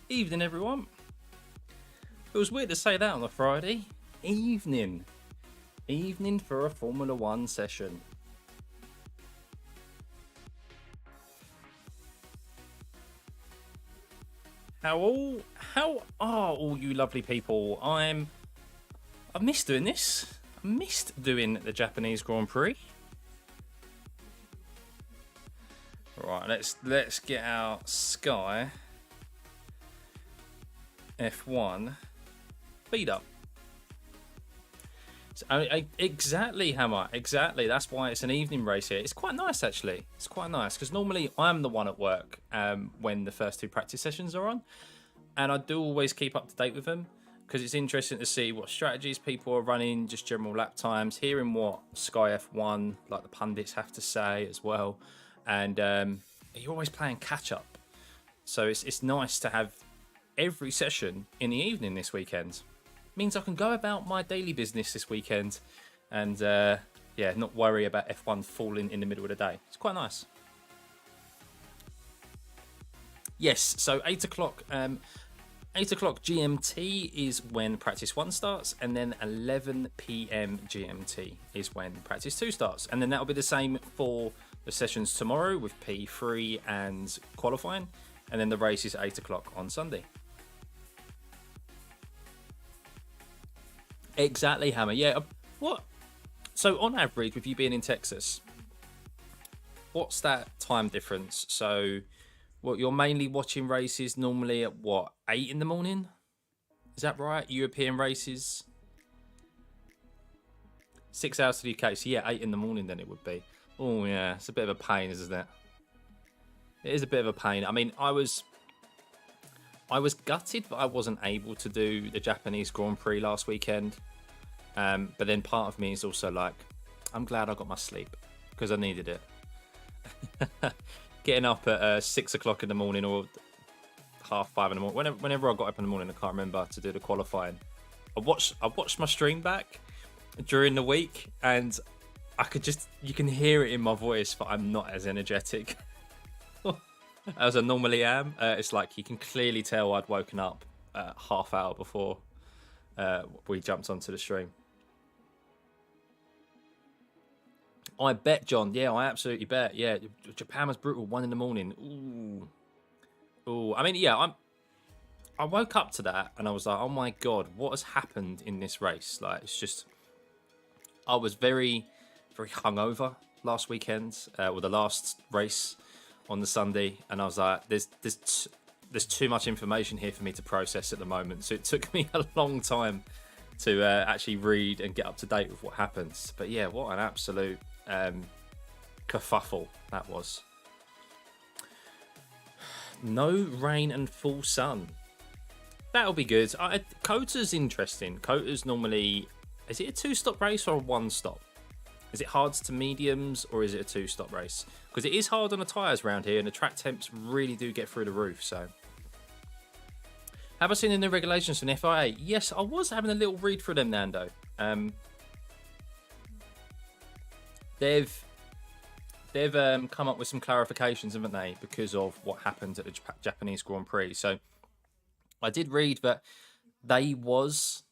Evening, everyone. It was weird to say that on a Friday. Evening. Evening for a Formula One session. How are all you lovely people? I missed doing this. I missed doing the Japanese Grand Prix. Right, let's get our Sky F1 feed up. So, exactly, Hammer. Exactly. That's why it's an evening race here. It's quite nice, actually. It's quite nice because normally I'm the one at work when the first two practice sessions are on, and I do always keep up to date with them because it's interesting to see what strategies people are running, just general lap times, hearing what Sky F1, like the pundits, have to say as well, and you're always playing catch up. So it's nice to have every session in the evening this weekend. Means I can go about my daily business this weekend and yeah, not worry about F1 falling in the middle of the day. It's quite nice. Yes, so 8 o'clock 8 o'clock GMT is when practice 1 starts, and then 11 PM GMT is when practice 2 starts. And then that'll be the same for the sessions tomorrow with P3 and qualifying, and then the race is 8 o'clock on Sunday. Exactly, Hammer. Yeah. What? So on average, with you being in Texas, what's that time difference? So, what, you're mainly watching races normally at what, 8 in the morning? Is that right? European races? 6 hours to the UK. So yeah, 8 in the morning then it would be. Oh yeah, it's a bit of a pain, isn't it? It is a bit of a pain. I mean, I was gutted that I wasn't able to do the Japanese Grand Prix last weekend. But then part of me is also like, I'm glad I got my sleep because I needed it. Getting up at 6 o'clock in the morning or 5:30 in the morning, whenever I got up in the morning, I can't remember, to do the qualifying. I watched my stream back during the week, and you can hear it in my voice, but I'm not as energetic as I normally am. It's like you can clearly tell I'd woken up half hour before we jumped onto the stream. I bet, John. Yeah, I absolutely bet. Yeah, Japan was brutal. 1 in the morning. Ooh. I mean, yeah, I woke up to that and I was like, oh my God, what has happened in this race? Like, it's just, I was very, very hungover last weekend, or the last race on the Sunday, and I was like, there's too much information here for me to process at the moment. So it took me a long time to actually read and get up to date with what happens. But yeah, what an absolute kerfuffle that was. No rain and full sun. That'll be good. COTA's interesting. COTA's normally, is it a 2-stop race or a 1-stop? Is it hards to mediums or is it a 2-stop race? Because it is hard on the tyres around here and the track temps really do get through the roof. So, have I seen the new regulations from the FIA? Yes, I was having a little read through them, Nando. They've come up with some clarifications, haven't they, because of what happened at the Japanese Grand Prix. So I did read that they was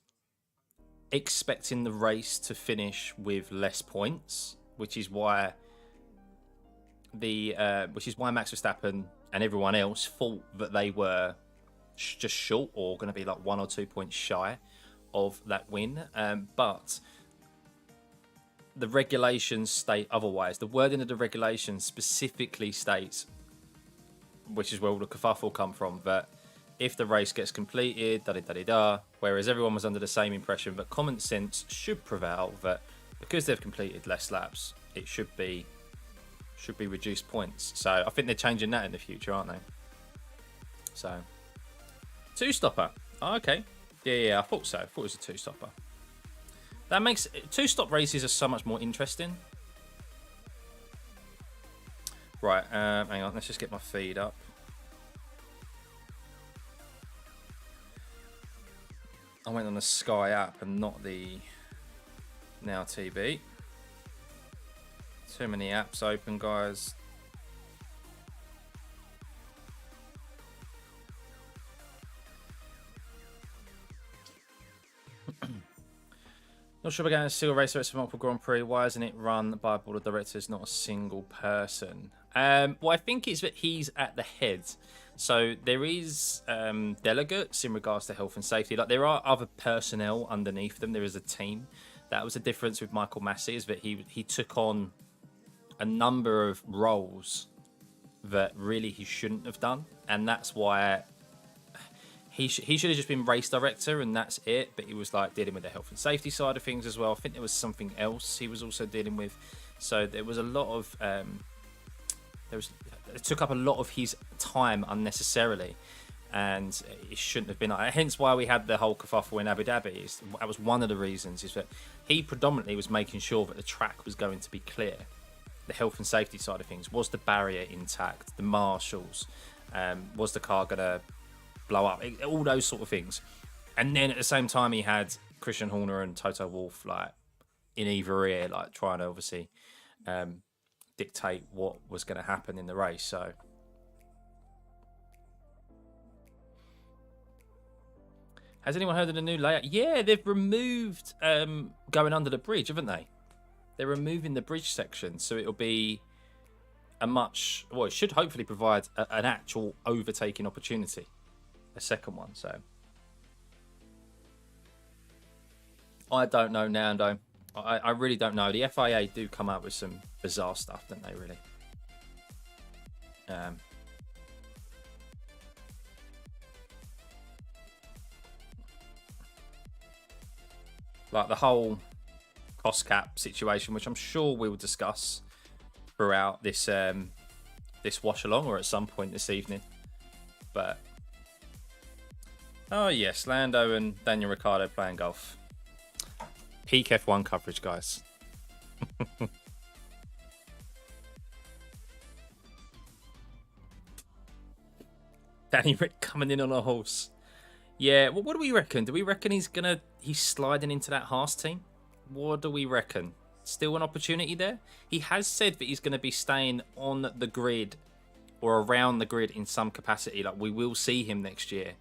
expecting the race to finish with less points, which is why Max Verstappen and everyone else thought that they were just short or going to be like 1 or 2 points shy of that win. But the regulations state otherwise. The wording of the regulations specifically states, which is where all the kerfuffle come from, that if the race gets completed, whereas everyone was under the same impression, but common sense should prevail that because they've completed less laps, it should be reduced points. So I think they're changing that in the future, aren't they? So 2-stopper. Oh, okay. Yeah, I thought so. I thought it was a 2-stopper. That makes 2-stop races are so much more interesting. Right, hang on, let's just get my feed up. I went on the Sky app and not the Now TV. Too many apps open, guys. Not sure we're going to see a race for multiple Grand Prix. Why isn't it run by a board of directors, not a single person? Well, I think it's that he's at the head. So there is delegates in regards to health and safety. Like there are other personnel underneath them. There is a team. That was the difference with Michael Massey, is that he took on a number of roles that really he shouldn't have done, and that's why he should have just been race director and that's it. But he was like dealing with the health and safety side of things as well. I think there was something else he was also dealing with. So there was a lot of it took up a lot of his time unnecessarily, and it shouldn't have been. Hence why we had the whole kerfuffle in Abu Dhabi. That was one of the reasons, is that he predominantly was making sure that the track was going to be clear. The health and safety side of things, was the barrier intact, the marshals, was the car gonna blow up, all those sort of things. And then at the same time he had Christian Horner and Toto Wolff like in either ear, like trying to obviously dictate what was going to happen in the race. So has anyone heard of the new layout? Yeah, they've removed going under the bridge, haven't they? They're removing the bridge section, so it'll be a much, well, it should hopefully provide an actual overtaking opportunity, a second one. So I don't know, Nando. I really don't know. The FIA do come out with some bizarre stuff, don't they, really? Like the whole cost cap situation, which I'm sure we'll discuss throughout this this watch along or at some point this evening. But oh yes, Lando and Daniel Ricciardo playing golf. Peak F1 coverage, guys. Danny Rick coming in on a horse. Yeah, what do we reckon? Do we reckon he's sliding into that Haas team? What do we reckon? Still an opportunity there? He has said that he's going to be staying on the grid or around the grid in some capacity. Like, we will see him next year.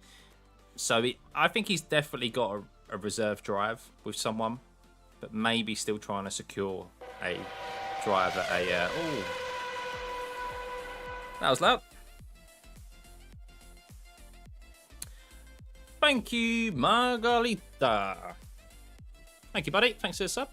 So I think he's definitely got a reserve drive with someone, but maybe still trying to secure a drive at a... oh, that was loud. Thank you, Margarita. Thank you, buddy. Thanks for the sub.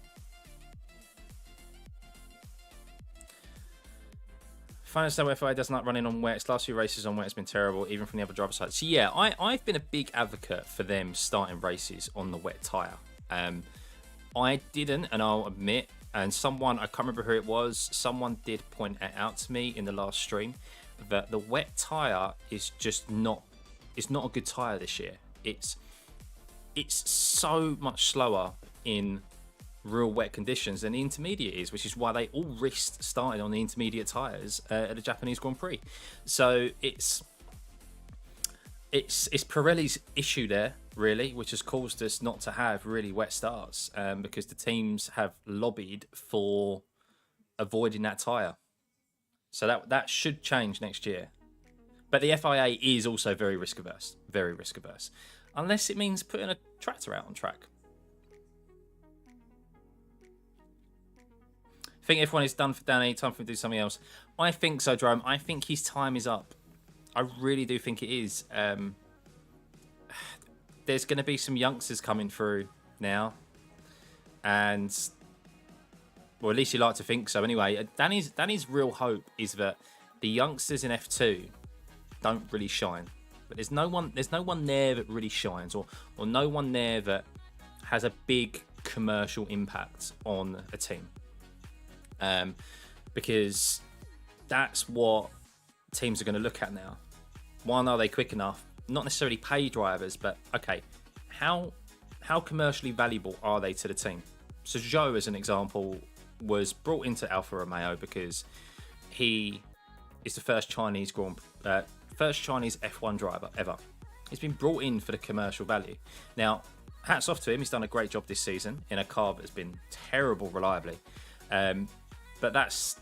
Finance that FIA doesn't like running on wets. Last few races on wet has been terrible, even from the other driver side. So yeah, I've been a big advocate for them starting races on the wet tyre. I didn't, and I'll admit, and someone, I can't remember who it was, someone did point it out to me in the last stream, that the wet tyre is just not, it's not a good tyre this year. It's so much slower in real wet conditions than the intermediate is, which is why they all risked starting on the intermediate tyres at the Japanese Grand Prix. So it's Pirelli's issue there, really, which has caused us not to have really wet starts, because the teams have lobbied for avoiding that tyre. So that should change next year. But the FIA is also very risk averse, unless it means putting a tractor out on track. I think F1 is done for Danny. Time for him to do something else. I think so, Jerome. I think his time is up. I really do think it is. There's going to be some youngsters coming through now, and well, at least you like to think so. Anyway, Danny's real hope is that the youngsters in F2 don't really shine. But there's no one there that really shines, or no one there that has a big commercial impact on a team. Because that's what teams are going to look at now. One, are they quick enough? Not necessarily pay drivers, but okay, how commercially valuable are they to the team? So Zhou, as an example, was brought into Alfa Romeo because he is the first Chinese F1 driver ever. He's been brought in for the commercial value. Now, hats off to him. He's done a great job this season in a car that's been terrible reliably. But that's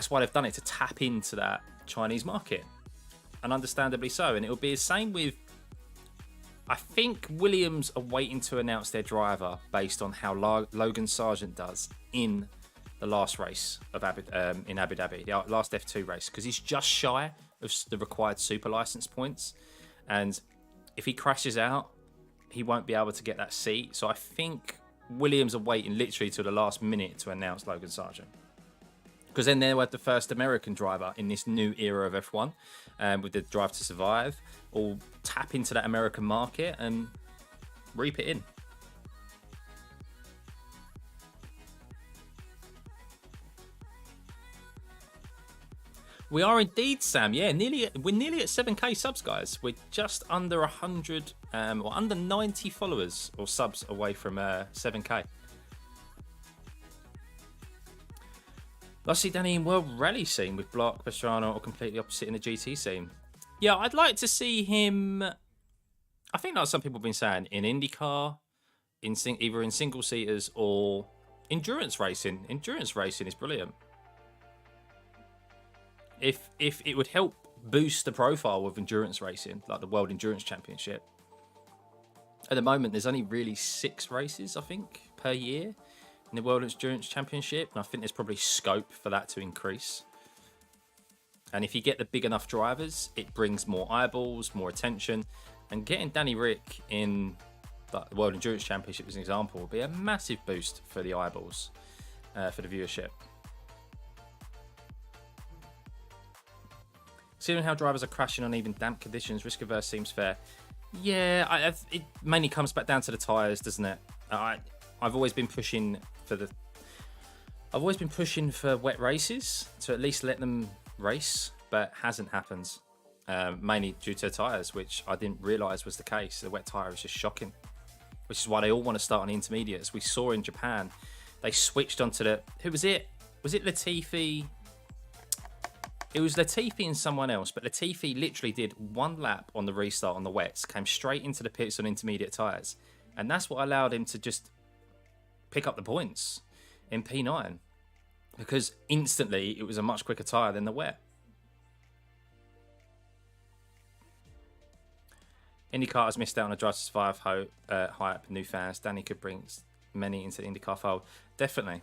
why they've done it, to tap into that Chinese market, and understandably so. And it'll be the same with I think Williams are waiting to announce their driver based on how Logan Sargent does in the last race of in Abu Dhabi, the last F2 race, because he's just shy of the required super license points, and if he crashes out, he won't be able to get that seat. So I think Williams are waiting literally till the last minute to announce Logan Sargent, because then they'll have the first American driver in this new era of F1, with the Drive to Survive, or tap into that American market and reap it in. We are indeed, Sam. Yeah, we're nearly at 7k subs, guys. We're just under 100, or under 90 followers or subs away from 7k. Let's see Danny in World Rally scene with Block, Pastrana, or completely opposite in the GT scene. Yeah, I'd like to see him. I think, like some people have been saying, in IndyCar, either in single seaters or endurance racing. Endurance racing is brilliant. If it would help boost the profile of endurance racing, like the World Endurance Championship. At the moment, there's only really 6 races, I think, per year in the World Endurance Championship, and I think there's probably scope for that to increase. And if you get the big enough drivers, it brings more eyeballs, more attention, and getting Danny Rick in the World Endurance Championship as an example would be a massive boost for the eyeballs, for the viewership. Considering how drivers are crashing on even damp conditions, risk averse seems fair. Yeah, it mainly comes back down to the tyres, doesn't it? I've always been pushing for wet races to at least let them race, but hasn't happened. Mainly due to tyres, which I didn't realise was the case. The wet tyre is just shocking, which is why they all want to start on the intermediates. We saw in Japan, they switched onto the... Who was it? Was it Latifi? It was Latifi and someone else, but Latifi literally did 1 lap on the restart on the wets, came straight into the pits on intermediate tyres, and that's what allowed him to just pick up the points in P9, because instantly it was a much quicker tyre than the wet. IndyCar has missed out on a Drive to Survive hype, new fans. Danny could bring many into the IndyCar fold. Definitely.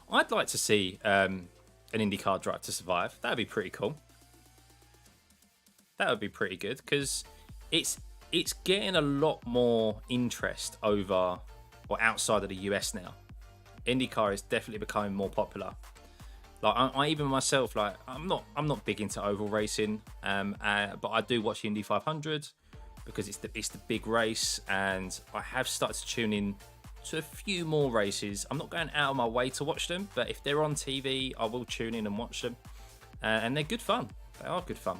I'd like to see an IndyCar Drive to Survive. That would be pretty cool. That would be pretty good, because it's getting a lot more interest over or outside of the US now. IndyCar is definitely becoming more popular. Like I even myself, like I'm not big into oval racing, but I do watch the Indy 500 because it's the big race, and I have started to tune in to a few more races. I'm not going out of my way to watch them, but if they're on TV, I will tune in and watch them, and they're good fun. They are good fun.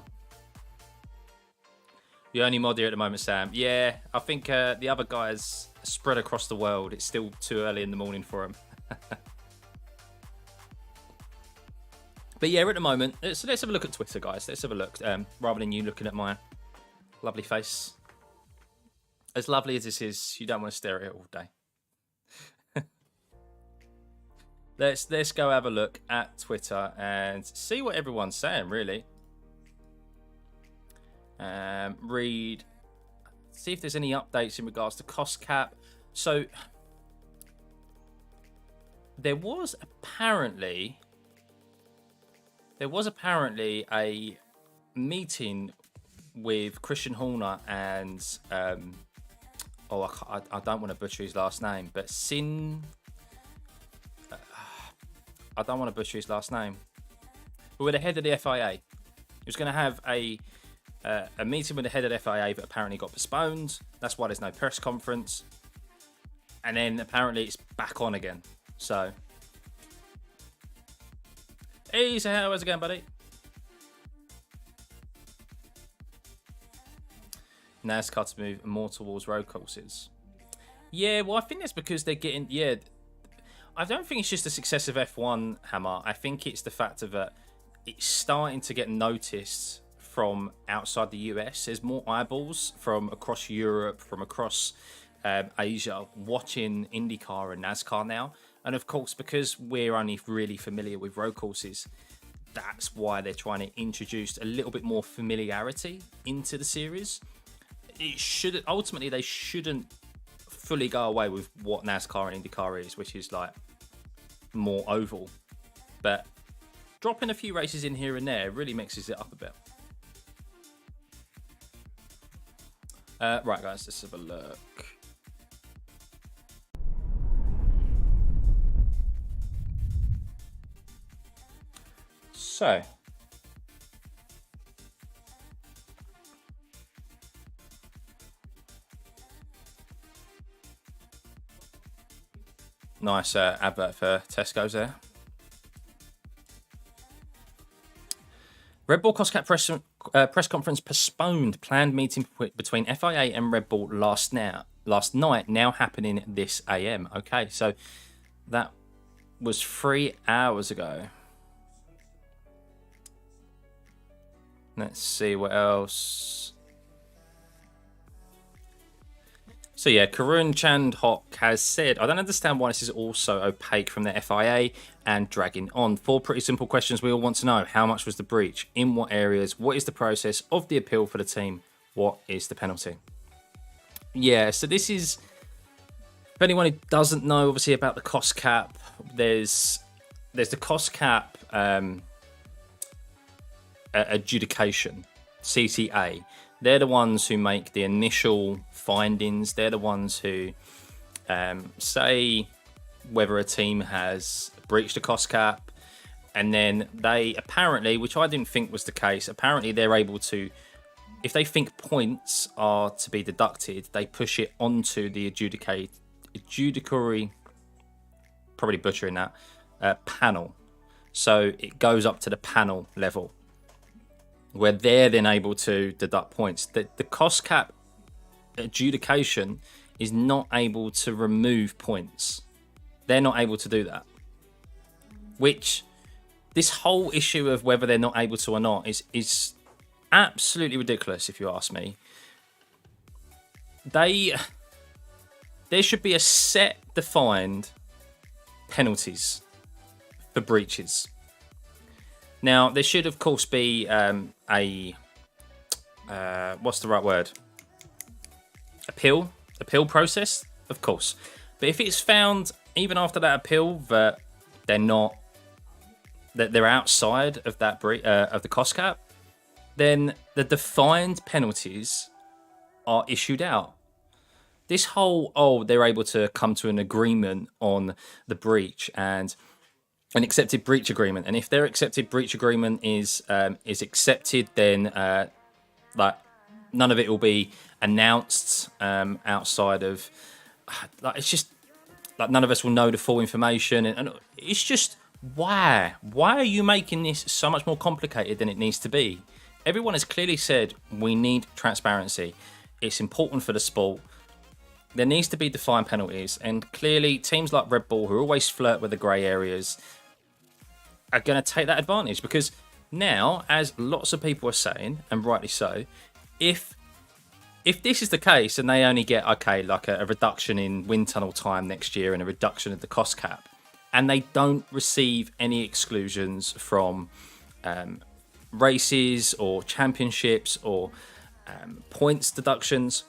The only mod here at the moment, Sam. Yeah, I think the other guys are spread across the world. It's still too early in the morning for them. But yeah, at the moment, let's have a look at Twitter, guys. Let's have a look, rather than you looking at my lovely face. As lovely as this is, you don't want to stare at it all day. Let's go have a look at Twitter and see what everyone's saying, really. Read, see if there's any updates in regards to cost cap. So there was apparently a meeting with Christian Horner and I don't want to butcher his last name, but I don't want to butcher his last name. But with the head of the FIA, he was going to have a meeting with the head of the FIA, but apparently got postponed. That's why there's no press conference. And then apparently it's back on again. So, hey, so how's it going, buddy? NASCAR to move more towards road courses. Yeah, well, I think that's because they're getting... Yeah, I don't think it's just the success of F1, Hammer. I think it's the fact of that it's starting to get noticed from outside the US. There's more eyeballs from across Europe, from across Asia, watching IndyCar and NASCAR now. And of course, because we're only really familiar with road courses, that's why they're trying to introduce a little bit more familiarity into the series. it should ultimately they shouldn't fully go away with what NASCAR and IndyCar is, which is like more oval. But dropping a few races in here and there really mixes it up a bit. Right, guys, let's have a look. So, nice advert for Tesco's there. Red Bull cost cap press conference postponed. Planned meeting between FIA and Red Bull last night, now happening this AM. Okay, so that was 3 hours ago. Let's see what else. So yeah, Karun Chandhok has said, I don't understand why this is also opaque from the FIA and dragging on. 4 pretty simple questions we all want to know. How much was the breach? In what areas? What is the process of the appeal for the team? What is the penalty? Yeah, so this is, if anyone who doesn't know, obviously, about the cost cap, there's the cost cap adjudication, CTA. They're the ones who make the initial findings. They're the ones who say whether a team has breached a cost cap. And then they apparently, which I didn't think was the case, apparently they're able to, if they think points are to be deducted, they push it onto the adjudicatory, probably butchering that, panel. So it goes up to the panel level, where they're then able to deduct points. The cost cap adjudication is not able to remove points. They're not able to do that. Which, this whole issue of whether they're not able to or not is absolutely ridiculous, if you ask me. There should be a set defined penalties for breaches. Now, there should, of course, be what's the right word? Appeal process, of course. But if it's found, even after that appeal, that they're outside of that of the cost cap, then the defined penalties are issued out. This whole, they're able to come to an agreement on the breach and an accepted breach agreement, and if their accepted breach agreement is accepted, then like none of it will be announced outside of, like, it's just like none of us will know the full information, and it's just why are you making this so much more complicated than it needs to be? Everyone has clearly said we need transparency. It's important for the sport. There needs to be defined penalties, and clearly teams like Red Bull, who always flirt with the grey areas, are going to take that advantage, because now, as lots of people are saying, and rightly so, if this is the case and they only get like a reduction in wind tunnel time next year and a reduction of the cost cap, and they don't receive any exclusions from races or championships or points deductions,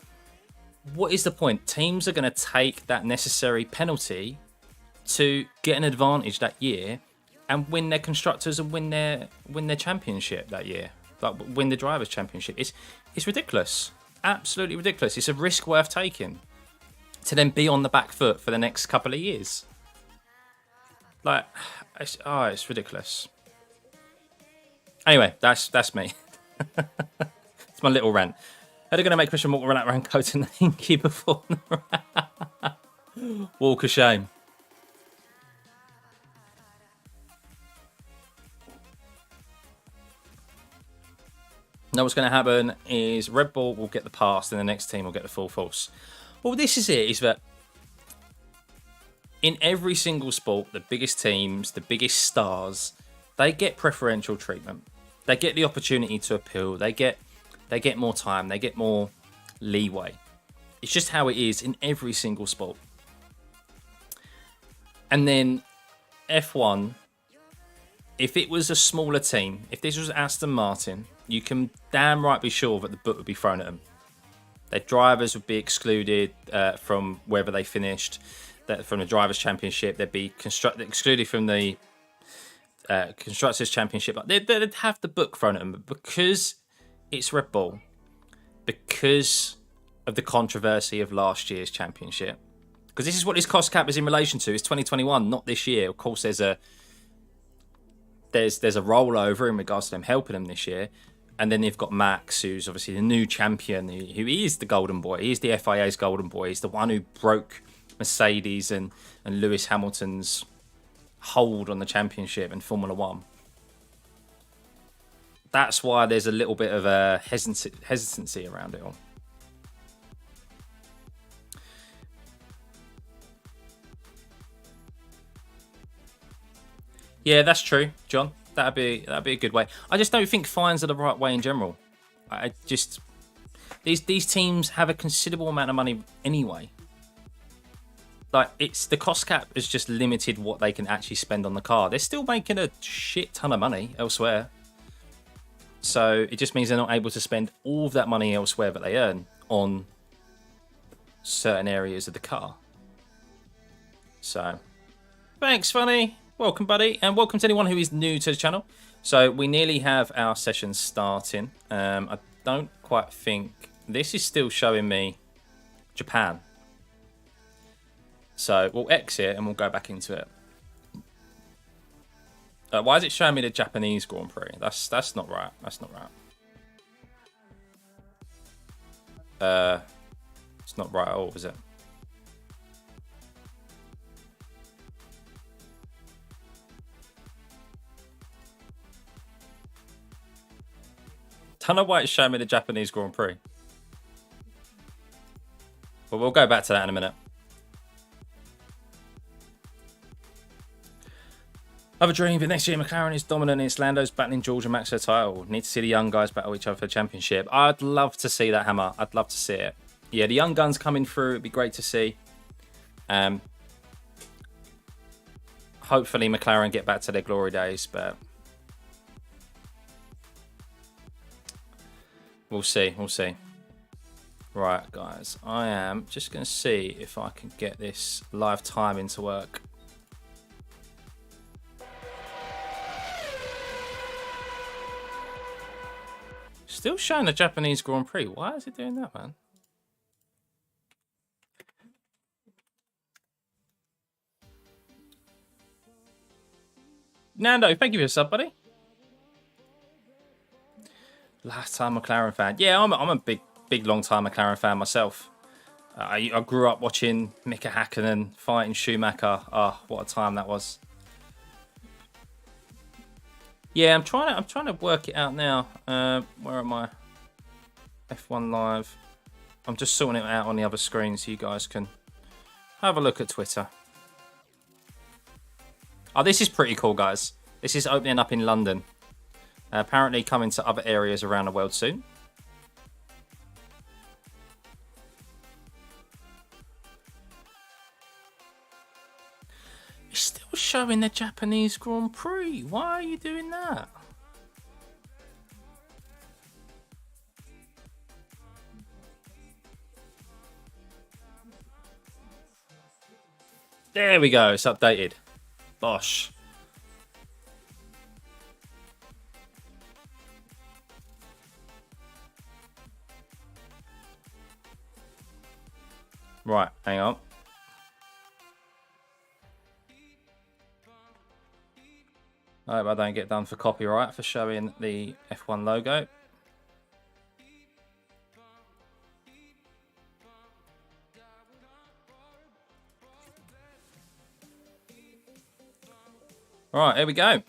what is the point? Teams are going to take that necessary penalty to get an advantage that year and win their constructors and win their championship that year, like win the drivers' championship. It's ridiculous, absolutely ridiculous. It's a risk worth taking to then be on the back foot for the next couple of years. Like, it's ridiculous. Anyway, that's me. It's my little rant. Are they going to make Christian walk around COTA and Hinky before the walk of shame? Now what's going to happen is Red Bull will get the pass and the next team will get the full force. Well, this is it, is that in every single sport, the biggest teams, the biggest stars, they get preferential treatment. They get the opportunity to appeal. They get more time. They get more leeway. It's just how it is in every single sport. And then F1, if it was a smaller team, if this was Aston Martin, you can damn right be sure that the book would be thrown at them. Their drivers would be excluded from wherever they finished. From the Drivers' Championship, they'd be excluded from the Constructors' Championship. They'd have the book thrown at them. But because it's Red Bull, because of the controversy of last year's championship, because this is what this cost cap is in relation to. It's 2021, not this year. Of course, there's a rollover in regards to them helping them this year. And then you've got Max, who's obviously the new champion, who is the golden boy. He's the FIA's golden boy. He's the one who broke Mercedes and Lewis Hamilton's hold on the championship in Formula One. That's why there's a little bit of a hesitancy around it all. Yeah, that's true, John. That'd be a good way. I just don't think fines are the right way in general. I just these teams have a considerable amount of money anyway. Like, it's the cost cap has just limited what they can actually spend on the car. They're still making a shit ton of money elsewhere. So it just means they're not able to spend all of that money elsewhere that they earn on certain areas of the car. So, thanks, Funny. Welcome, buddy. And welcome to anyone who is new to the channel. So we nearly have our session starting. I don't quite think... This is still showing me Japan. So we'll exit and we'll go back into it. Why is it showing me the Japanese Grand Prix? That's not right. That's not right. It's not right at all, is it? Don't know why it's showing me the Japanese Grand Prix. But we'll go back to that in a minute. I have a dream that next year McLaren is dominant. It's Lando's battling George and Max for the title. Need to see the young guys battle each other for the championship. I'd love to see that, Hammer. I'd love to see it. Yeah, the young guns coming through. It'd be great to see. Hopefully McLaren get back to their glory days, but we'll see. We'll see. Right, guys. I am just going to see if I can get this live timing to work. Still showing the Japanese Grand Prix. Why is it doing that, man? Nando, thank you for your sub, buddy. Last time McLaren fan. Yeah, I'm a big, long time McLaren fan myself. I grew up watching Mika Hakkinen fighting Schumacher. Oh, what a time that was. Yeah, I'm trying to work it out now. Where am I? F1 Live. I'm just sorting it out on the other screen so you guys can have a look at Twitter. Oh, this is pretty cool, guys. This is opening up in London. Apparently coming to other areas around the world soon. It's still showing the Japanese Grand Prix. Why are you doing that? There we go. It's updated. Bosh. Right, hang on. I hope I don't get done for copyright for showing the F1 logo. All right, here we go.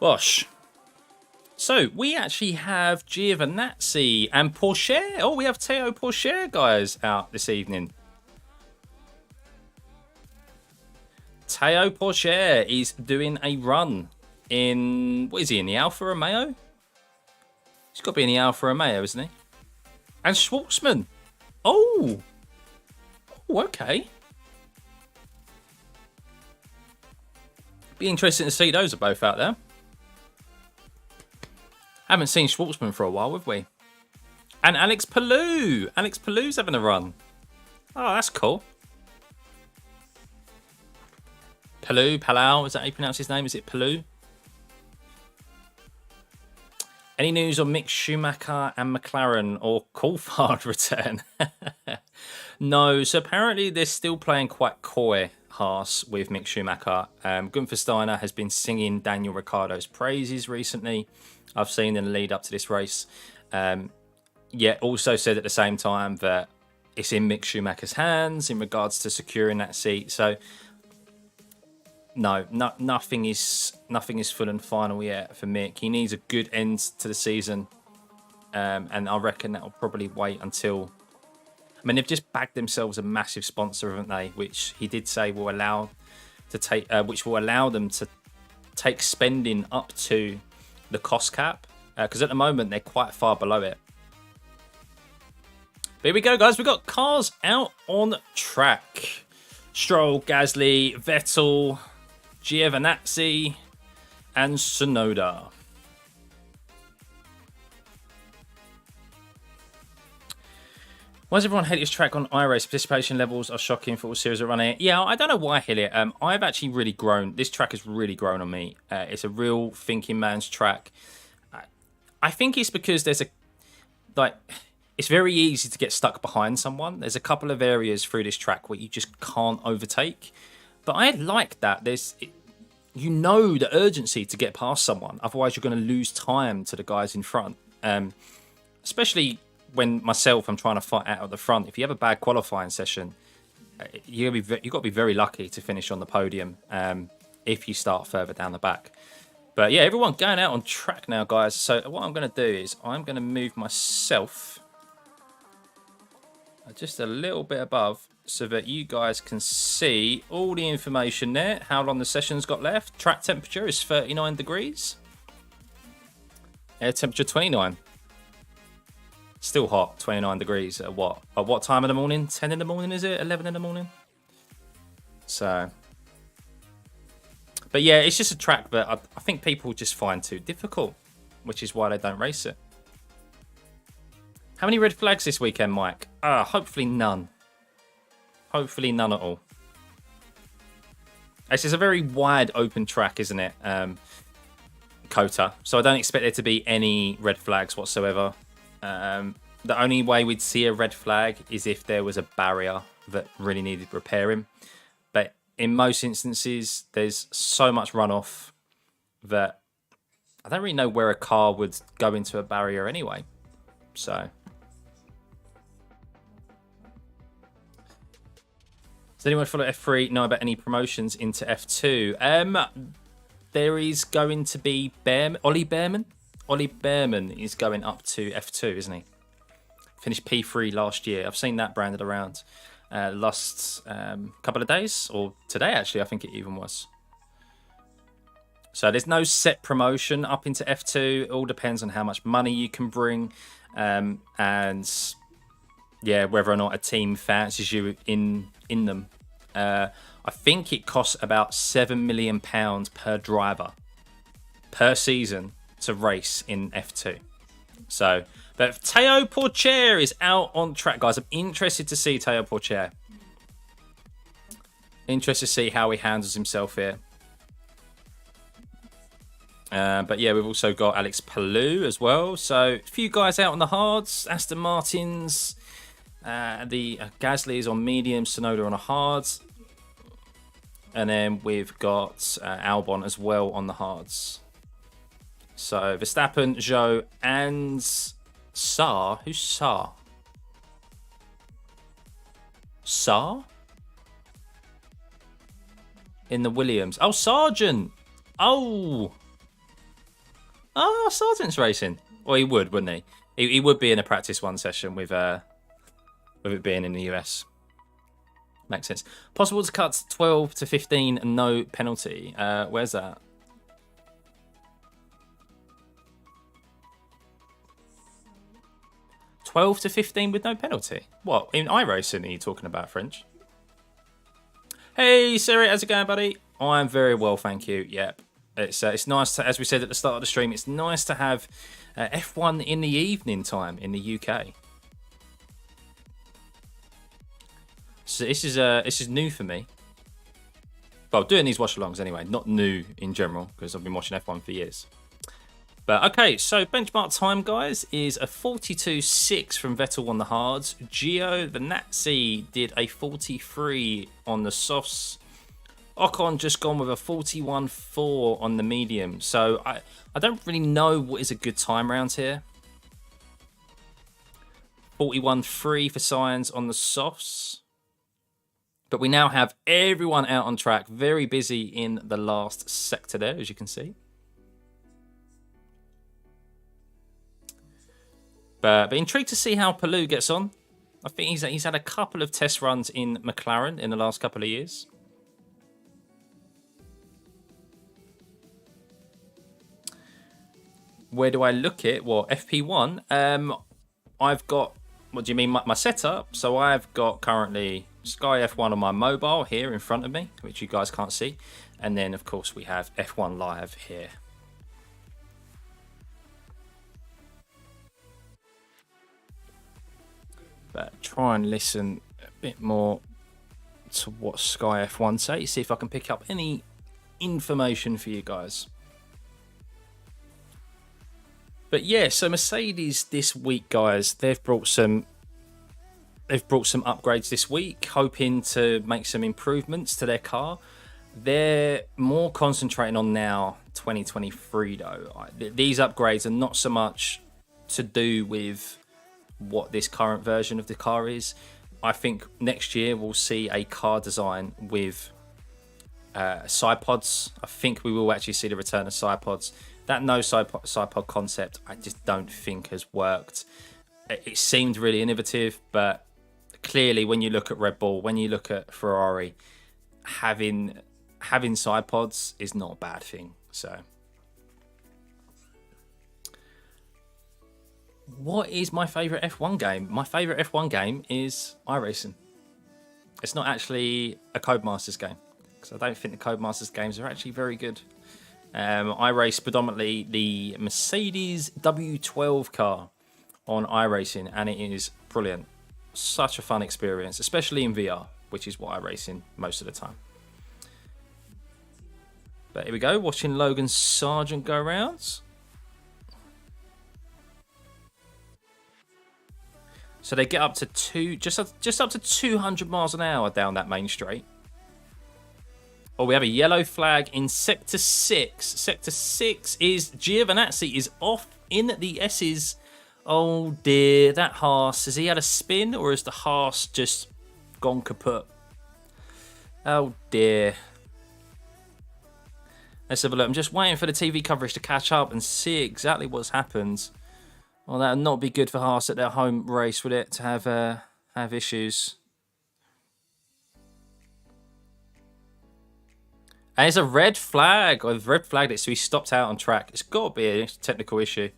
Bosh. So, we actually have Giovinazzi and Porsche. Oh, we have Teo Porsche guys out this evening. Teo Porsche is doing a run in... What is he, in the Alfa Romeo? He's got to be in the Alfa Romeo, isn't he? And Schwartzman. Oh! Oh, okay. Be interesting to see those are both out there. Haven't seen Schwartzman for a while, have we? And Alex Palou. Alex Palou's having a run. Oh, that's cool. Palau, is that how you pronounce his name? Is it Palou? Any news on Mick Schumacher and McLaren or Coulthard return? No, so apparently they're still playing quite coy, Haas, with Mick Schumacher. Gunther Steiner has been singing Daniel Ricciardo's praises recently. I've seen in the lead up to this race. Yet also said at the same time that it's in Mick Schumacher's hands in regards to securing that seat. So no, nothing is full and final yet for Mick. He needs a good end to the season, and I reckon that'll probably wait until. I mean, they've just bagged themselves a massive sponsor, haven't they? Which he did say will allow them to take spending up to the cost cap, because at the moment they're quite far below it. But here we go, guys. We've got cars out on track. Stroll, Gasly, Vettel, Giovinazzi, and Tsunoda. Why does everyone hate this track on iRace? Participation levels are shocking for all series of running. Yeah, I don't know why I hate it. I've actually really grown. This track has really grown on me. It's a real thinking man's track. I think it's because there's it's very easy to get stuck behind someone. There's a couple of areas through this track where you just can't overtake. But I like that. The urgency to get past someone. Otherwise, you're going to lose time to the guys in front. Especially when I'm trying to fight out at the front. If you have a bad qualifying session, you've got to be very lucky to finish on the podium if you start further down the back. But yeah, everyone going out on track now, guys. So what I'm going to do is I'm going to move myself just a little bit above so that you guys can see all the information there, how long the session's got left. Track temperature is 39 degrees. Air temperature 29. Still hot, 29 degrees at what? At what time of the morning? 10 in the morning, is it? 11 in the morning? So, but yeah, it's just a track that I think people just find too difficult, which is why they don't race it. How many red flags this weekend, Mike? Hopefully none. Hopefully none at all. This is a very wide open track, isn't it? COTA. So I don't expect there to be any red flags whatsoever. The only way we'd see a red flag is if there was a barrier that really needed repairing. But in most instances, there's so much runoff that I don't really know where a car would go into a barrier anyway. So, does anyone follow F3 know about any promotions into F2? There is going to be Ollie Behrman. Ollie Behrman is going up to F2, isn't he? Finished P3 last year. I've seen that branded around last couple of days, or today actually, I think it even was. So there's no set promotion up into F2. It all depends on how much money you can bring, and yeah, whether or not a team fancies you in them. I think it costs about £7 million per driver per season to race in F2. So, but Théo Pourchaire is out on track, guys. I'm interested to see Théo Pourchaire. Interested to see how he handles himself here. But yeah, we've also got Alex Palou as well. So, a few guys out on the hards. Aston Martins. The Gasly is on medium. Tsunoda on a hard. And then we've got Albon as well on the hards. So, Verstappen, Zhou, and Saar. Who's Saar? Saar? In the Williams. Oh, Sargent! Oh! Oh, Sargent's racing. Well, he would, wouldn't he? He would be in a practice one session with it being in the US. Makes sense. Possible to cut 12 to 15 and no penalty. Where's that? $12 to $15 with no penalty? What? In iRacing are you talking about, French? Hey, Siri, how's it going, buddy? I'm very well, thank you. Yep. It's nice to, as we said at the start of the stream, it's nice to have F1 in the evening time in the UK. So this is new for me. Well, doing these watch-alongs anyway, not new in general, because I've been watching F1 for years. But okay, so benchmark time, guys, is a 42.6 from Vettel on the hards. Gio Venazzi did a 43 on the softs. Ocon just gone with a 41.4 on the medium. So I don't really know what is a good time round here. 41.3 for Science on the softs. But we now have everyone out on track. Very busy in the last sector there, as you can see. But intrigued to see how Palou gets on. I think he's had a couple of test runs in McLaren in the last couple of years. Where do I look at? Well, FP1. I've got, what do you mean, my setup? So I've got currently Sky F1 on my mobile here in front of me, which you guys can't see. And then, of course, we have F1 Live here. But try and listen a bit more to what Sky F1 say. See if I can pick up any information for you guys. But yeah, so Mercedes this week, guys, they've brought some upgrades this week, hoping to make some improvements to their car. They're more concentrating on now 2023 though. These upgrades are not so much to do with what this current version of the car is. I think next year we'll see a car design with side pods. I think we will actually see the return of side pods. That no side pod concept, I just don't think has worked. It seemed really innovative, but clearly when you look at Red Bull, when you look at Ferrari, having side pods is not a bad thing. So what is my favourite F1 game? My favourite F1 game is iRacing. It's not actually a Codemasters game, because I don't think the Codemasters games are actually very good. I race predominantly the Mercedes W12 car on iRacing, and it is brilliant. Such a fun experience, especially in VR, which is what I race in most of the time. But here we go, watching Logan Sargent go rounds. So they get up to just up to 200 miles an hour down that main straight. Oh, we have a yellow flag in Sector 6. Sector 6 is Giovinazzi is off in the S's. Oh dear, that Haas. Has he had a spin, or has the Haas just gone kaput? Oh dear. Let's have a look. I'm just waiting for the TV coverage to catch up and see exactly what's happened. Well, that would not be good for Haas at their home race, would it, to have issues? And it's a red flag. I've red flagged it, so he stopped out on track. It's got to be a technical issue.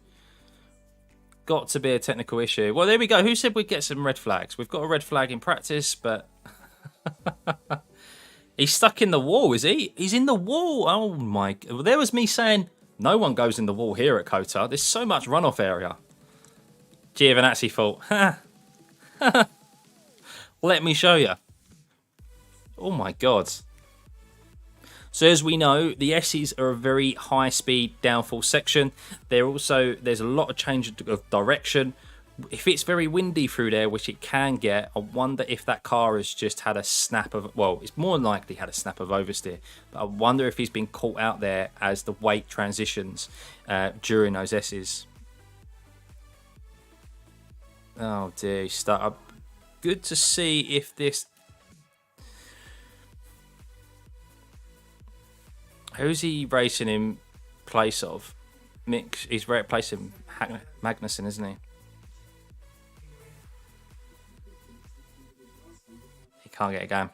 Got to be a technical issue. Well, there we go. Who said we'd get some red flags? We've got a red flag in practice, but he's stuck in the wall, is he? He's in the wall. Oh my! Well, there was me saying no one goes in the wall here at COTA. There's so much runoff area. Giovinazzi fault. Let me show you. Oh my god. So as we know, the S's are a very high-speed downfall section. There's a lot of change of direction. If it's very windy through there, which it can get, I wonder if that car has just had a snap of... Well, it's more than likely had a snap of oversteer. But I wonder if he's been caught out there as the weight transitions during those S's. Oh dear, good to see if this... Who's he racing in place of? Mick, he's replacing Magnussen, isn't he? He can't get a game.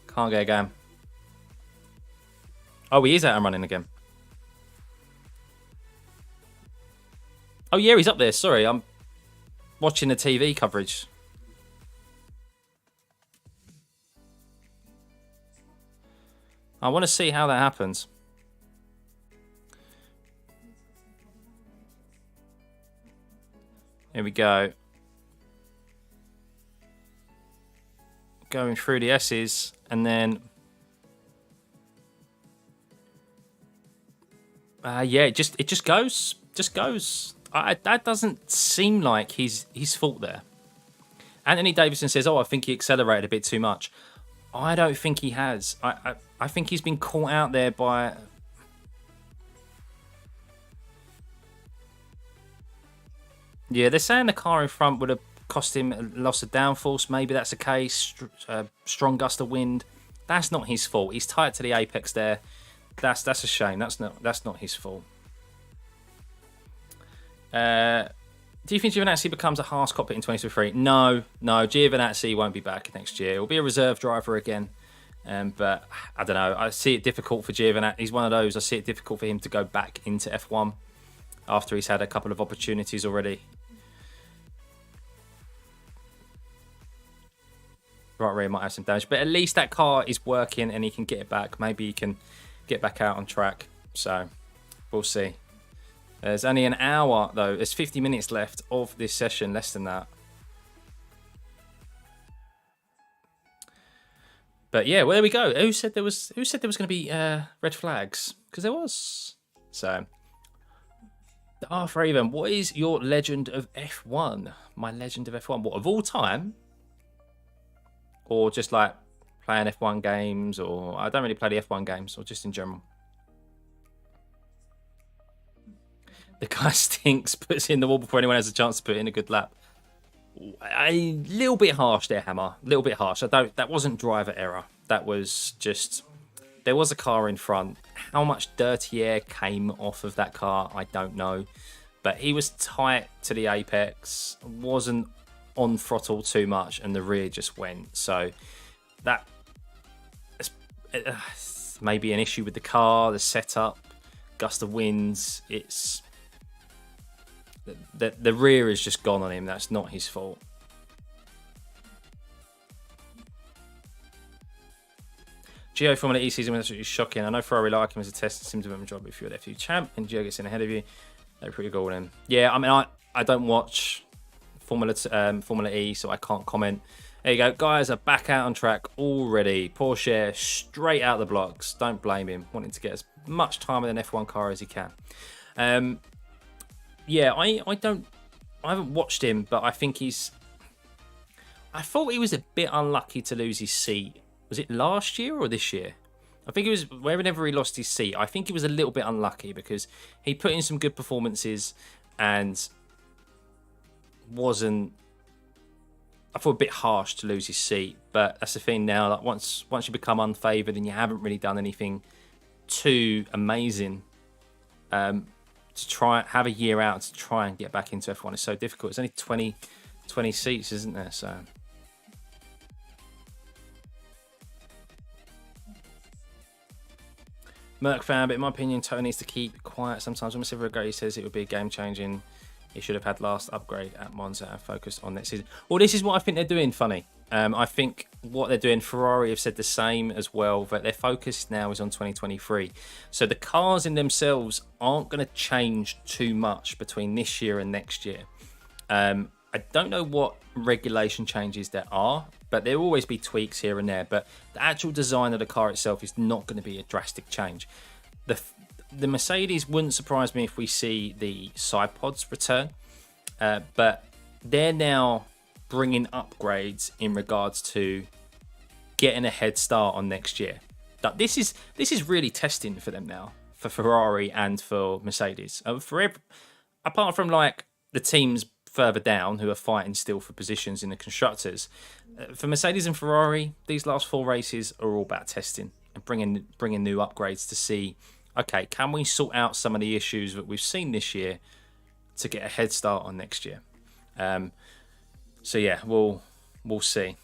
Can't get a game. Oh, he is out and running again. Oh yeah, he's up there. Sorry, I'm watching the TV coverage. I want to see how that happens. Here we go. Going through the S's, and then yeah, it just goes. That doesn't seem like his fault there. Anthony Davidson says, "Oh, I think he accelerated a bit too much." I don't think he has. I think he's been caught out there by. Yeah, they're saying the car in front would have cost him a loss of downforce. Maybe that's the case. Strong gust of wind. That's not his fault. He's tight to the apex there. That's a shame. That's not his fault. Do you think Giovinazzi becomes a Haas cockpit in 2023? No. Giovinazzi won't be back next year. He'll be a reserve driver again. But I don't know. I see it difficult for Giovinazzi. He's one of those. I see it difficult for him to go back into F1 after he's had a couple of opportunities already. Right rear might have some damage, but at least that car is working and he can get it back. Maybe he can get back out on track. So we'll see. There's only an hour though. There's 50 minutes left of this session, less than that. But yeah, well, there we go. Who said there was going to be red flags? Because there was. So the R4 even. What is your legend of F1? My legend of F1. What, of all time? Or just like playing F1 games, or I don't really play the F1 games, or just in general. The guy stinks, puts in the wall before anyone has a chance to put in a good lap. A little bit harsh there, Hammer. A little bit harsh. That wasn't driver error. That was just, there was a car in front. How much dirty air came off of that car, I don't know. But he was tight to the apex, wasn't on throttle too much, and the rear just went. So that maybe an issue with the car, the setup, gust of winds. It's the rear is just gone on him. That's not his fault. Gio Formula E season was absolutely shocking. I know Ferrari like him as a test, seems to have a job if you're the F2 champ, and Gio gets in ahead of you. They're pretty golden. Yeah, I mean, I don't watch Formula E, so I can't comment. There you go, guys are back out on track already. Porsche straight out the blocks. Don't blame him, wanting to get as much time in an F1 car as he can. Yeah, I haven't watched him, but I think I thought he was a bit unlucky to lose his seat. Was it last year or this year? I think it was whenever he lost his seat. I think he was a little bit unlucky because he put in some good performances and wasn't. I thought a bit harsh to lose his seat, but that's the thing now. Like once you become unfavoured and you haven't really done anything too amazing, to try have a year out to try and get back into F1 is so difficult. It's only 20 seats, isn't there? So. Merc fan, but in my opinion, Toto needs to keep quiet sometimes. When Mr. Vergara says it would be game-changing, he should have had last upgrade at Monza and focused on next season. Well, this is what I think they're doing, funny. I think what they're doing, Ferrari have said the same as well, but their focus now is on 2023. So the cars in themselves aren't going to change too much between this year and next year. I don't know what regulation changes there are, but there will always be tweaks here and there. But the actual design of the car itself is not going to be a drastic change. The Mercedes wouldn't surprise me if we see the side pods return, but they're now bringing upgrades in regards to getting a head start on next year. This is really testing for them now, for Ferrari and for Mercedes. Apart from like the teams further down who are fighting still for positions in the constructors, for Mercedes and Ferrari, these last 4 races are all about testing and bringing new upgrades to see, okay, can we sort out some of the issues that we've seen this year to get a head start on next year. So yeah, we'll see.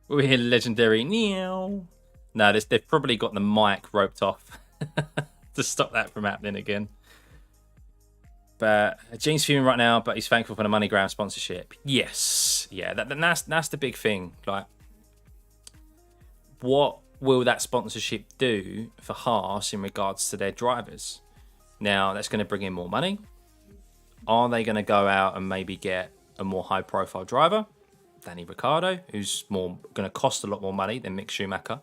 We hear legendary meow. No, they've probably got the mic roped off to stop that from happening again. But Gene's fuming right now, but he's thankful for the MoneyGram sponsorship. Yes, yeah, that's the big thing. Like, what will that sponsorship do for Haas in regards to their drivers? Now, that's going to bring in more money. Are they going to go out and maybe get a more high-profile driver, Danny Ricciardo, who's going to cost a lot more money than Mick Schumacher?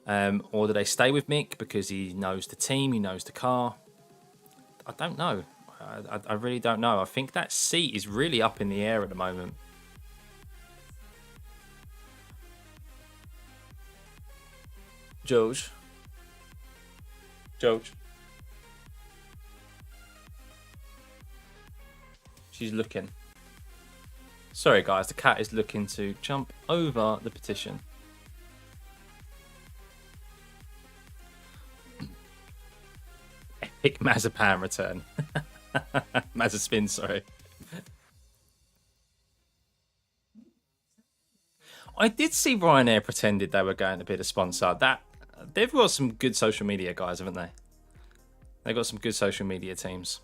Or do they stay with Mick because he knows the team, he knows the car? I don't know. I really don't know. I think that seat is really up in the air at the moment. George. She's looking. Sorry, guys. The cat is looking to jump over the petition. Epic Mazapan return. Mazaspin, sorry. I did see Ryanair pretended they were going to be the sponsor. They've got some good social media guys, haven't they? They've got some good social media teams.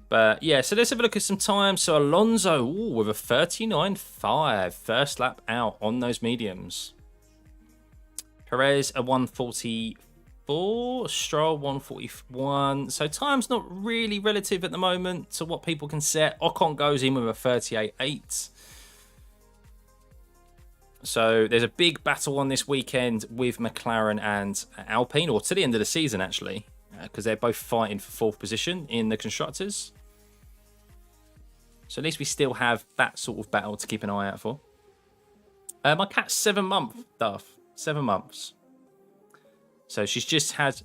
But yeah, so let's have a look at some time. So Alonso with a 39.5, first lap out on those mediums. Perez a 144, Stroll 141. So time's not really relative at the moment to what people can set. Ocon goes in with a 38.8. So there's a big battle on this weekend with McLaren and Alpine, or to the end of the season actually, because they're both fighting for fourth position in the constructors. So at least we still have that sort of battle to keep an eye out for. My cat's 7 months, Duff. 7 months. So she's just had,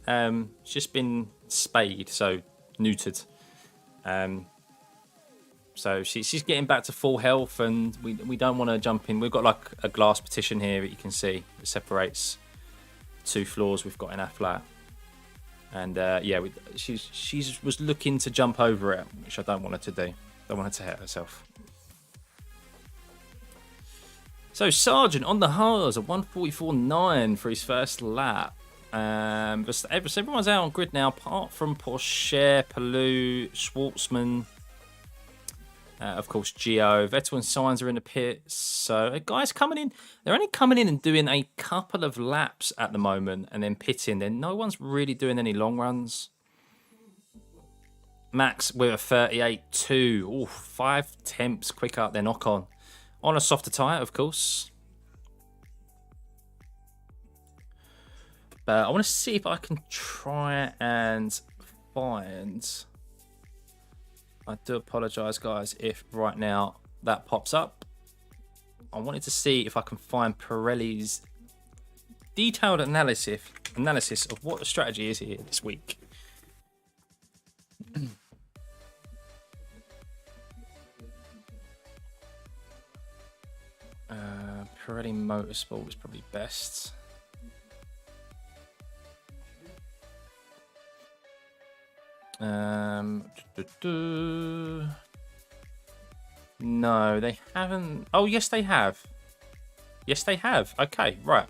just been spayed, so neutered. So she's getting back to full health, and we don't want to jump in. We've got like a glass partition here that you can see that separates 2 floors we've got in our flat. And yeah, she was looking to jump over it, which I don't want her to do. Don't want her to hurt herself. So Sargent on the Haas, a 144.9 for his first lap. So everyone's out on grid now, apart from Porsche, Palou, Schwartzman, of course Gio. Vettel and Sainz are in the pits. So guys coming in, they're only coming in and doing a couple of laps at the moment and then pitting. Then no one's really doing any long runs. Max with a 38.2. Ooh, 5 tenths quicker than Ocon. On a softer tyre, of course. But I want to see if I can try and find... I do apologise, guys, if right now that pops up. I wanted to see if I can find Pirelli's detailed analysis of what the strategy is here this week. Pirelli Motorsport is probably best. No, they haven't. Oh, yes, they have. Yes, they have. Okay, right.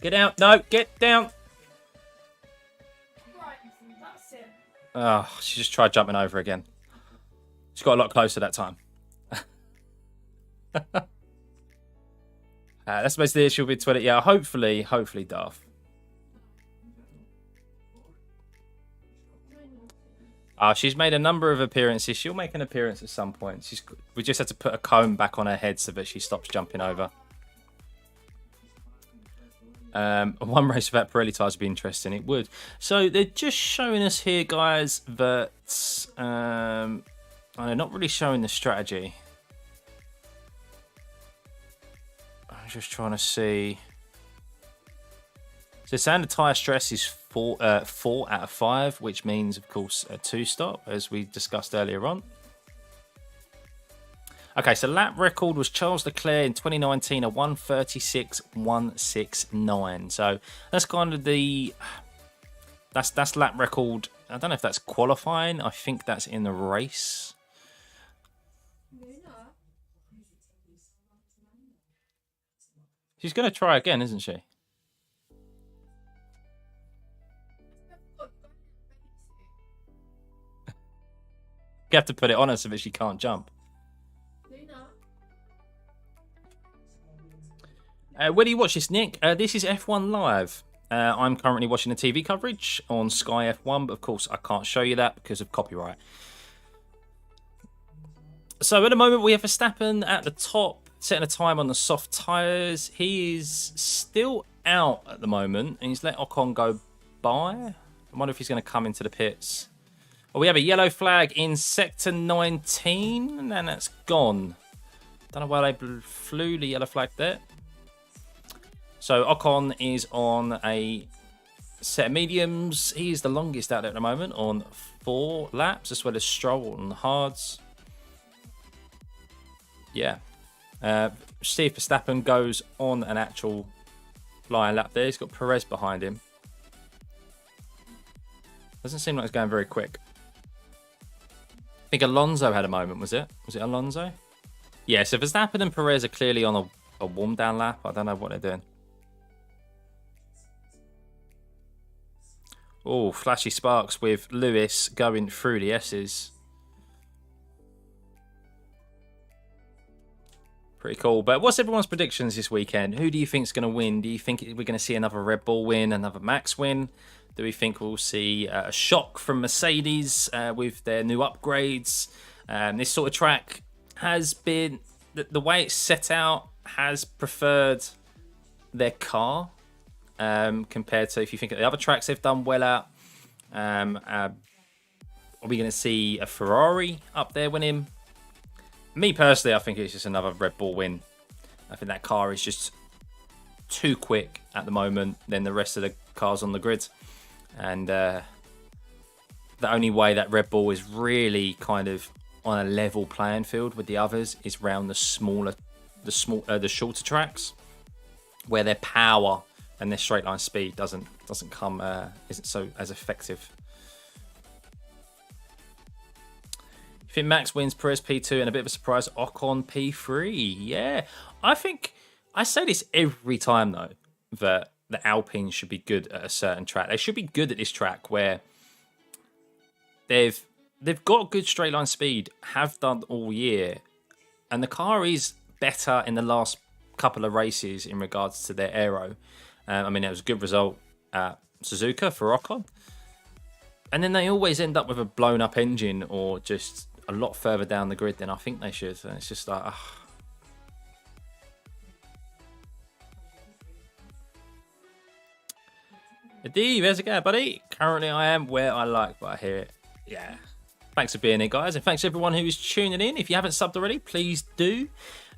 Get out. No, get down. Oh, she just tried jumping over again. She got a lot closer that time. That's basically the issue with Twitter. Yeah, hopefully, Darth. She's made a number of appearances. She'll make an appearance at some point. We just had to put a comb back on her head so that she stops jumping over. One race without Pirelli tyres would be interesting. It would. So they're just showing us here, guys, that they're not really showing the strategy. I'm just trying to see. So standard tyre stress is 4 out of 5, which means, of course, a 2-stop, as we discussed earlier on. Okay, so lap record was Charles Leclerc in 2019, a 1:36.169. So that's kind of that's lap record. I don't know if that's qualifying. I think that's in the race. She's going to try again, isn't she? You have to put it on her so that she can't jump. Where do you watch this, Nick? This is F1 Live. I'm currently watching the TV coverage on Sky F1, but of course I can't show you that because of copyright. So at the moment we have Verstappen at the top, setting a time on the soft tyres. He is still out at the moment, and he's let Ocon go by. I wonder if he's going to come into the pits. Well, we have a yellow flag in sector 19, and then that's gone. Don't know why they flew the yellow flag there. So Ocon is on a set of mediums. He is the longest out there at the moment on 4 laps, as well as Stroll on the hards. Yeah. See if Verstappen goes on an actual flying lap there. He's got Perez behind him. Doesn't seem like it's going very quick. I think Alonso had a moment, was it? Was it Alonso? Yeah, so Verstappen and Perez are clearly on a warm down lap. I don't know what they're doing. Oh, flashy sparks with Lewis going through the S's. Pretty cool. But what's everyone's predictions this weekend? Who do you think is going to win? Do you think we're going to see another Red Bull win, another Max win? Do we think we'll see a shock from Mercedes with their new upgrades? This sort of track has been, the way it's set out, has preferred their car compared to, if you think of the other tracks they've done well at. Are we going to see a Ferrari up there winning? Me personally, I think it's just another Red Bull win. I think that car is just too quick at the moment than the rest of the cars on the grid. And the only way that Red Bull is really kind of on a level playing field with the others is around the shorter tracks, where their power and their straight line speed isn't so as effective. I think Max wins, Perez P2, and a bit of a surprise, Ocon P3. Yeah, I think I say this every time though, that the Alpines should be good at a certain track. They should be good at this track where they've got good straight line speed, have done all year, and the car is better in the last couple of races in regards to their aero. I mean, it was a good result at Suzuka for Ocon, and then they always end up with a blown up engine or just a lot further down the grid than I think they should. And it's just like, Indeed, there's a guy, buddy. Currently, I am where I like, but I hear it. Yeah. Thanks for being here, guys, and thanks to everyone who's tuning in. If you haven't subbed already, please do.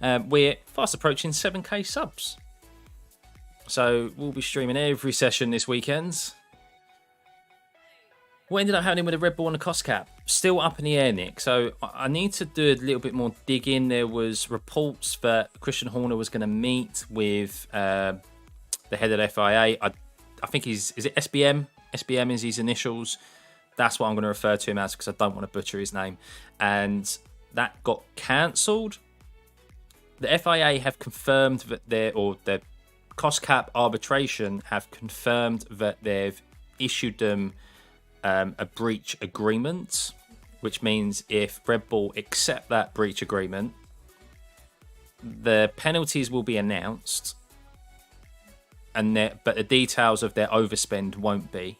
We're fast approaching 7k subs, so we'll be streaming every session this weekend. What ended up happening with the Red Bull and the cost cap? Still up in the air, Nick. So I need to do a little bit more digging. There was reports that Christian Horner was going to meet with the head of the FIA. I think is it SBM? SBM is his initials. That's what I'm going to refer to him as because I don't want to butcher his name. And that got cancelled. The FIA have confirmed that their cost cap arbitration have confirmed that they've issued them a breach agreement, which means if Red Bull accept that breach agreement, the penalties will be announced, but the details of their overspend won't be.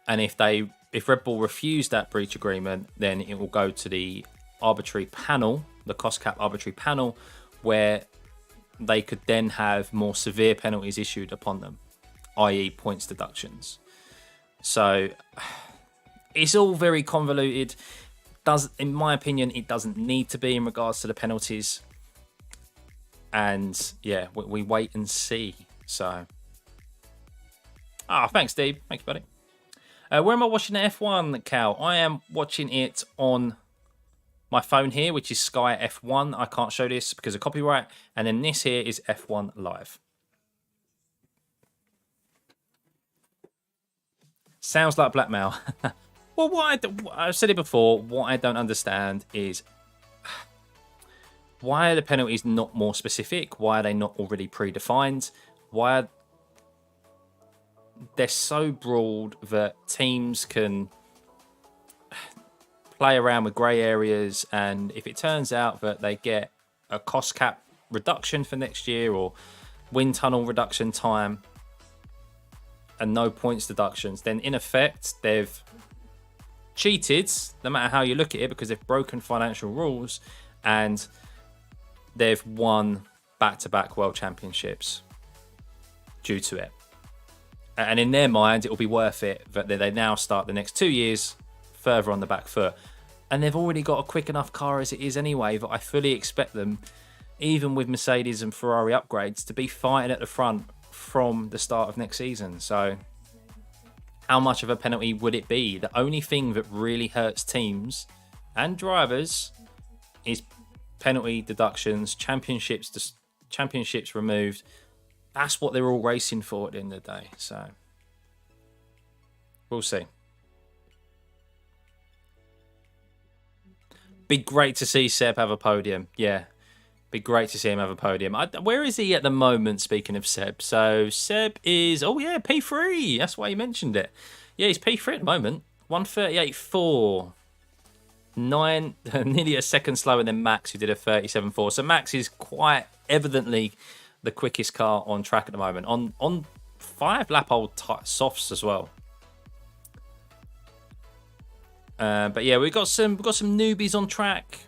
And if Red Bull refuse that breach agreement, then it will go to the arbitrary panel, the cost cap arbitrary panel, where they could then have more severe penalties issued upon them, i.e. points deductions. So it's all very convoluted. In my opinion, it doesn't need to be in regards to the penalties. And yeah, we wait and see. So, thanks, Steve. Thank you, buddy. Where am I watching the F1, Cal? I am watching it on my phone here, which is Sky F1. I can't show this because of copyright. And then this here is F1 Live. Sounds like blackmail. Well, I've said it before. What I don't understand is why are the penalties not more specific? Why are they not already predefined? Why are they're so broad that teams can play around with grey areas, and if it turns out that they get a cost cap reduction for next year, or wind tunnel reduction time, and no points deductions, then in effect they've cheated, no matter how you look at it, because they've broken financial rules and they've won back-to-back world championships due to it. And in their mind, it will be worth it that they now start the next 2 years further on the back foot. And they've already got a quick enough car as it is anyway, that I fully expect them, even with Mercedes and Ferrari upgrades, to be fighting at the front from the start of next season. So how much of a penalty would it be? The only thing that really hurts teams and drivers is penalty deductions, championships removed. That's what they're all racing for at the end of the day. So we'll see. Be great to see Seb have a podium. Yeah, be great to see him have a podium. Where is he at the moment, speaking of Seb? So Seb is, oh yeah, P3. That's why he mentioned it. Yeah, he's P3 at the moment. 138.4. Nearly a second slower than Max, who did a 37.4. So Max is quite evidently the quickest car on track at the moment. On 5-lap-old softs as well. But yeah, we've got some newbies on track.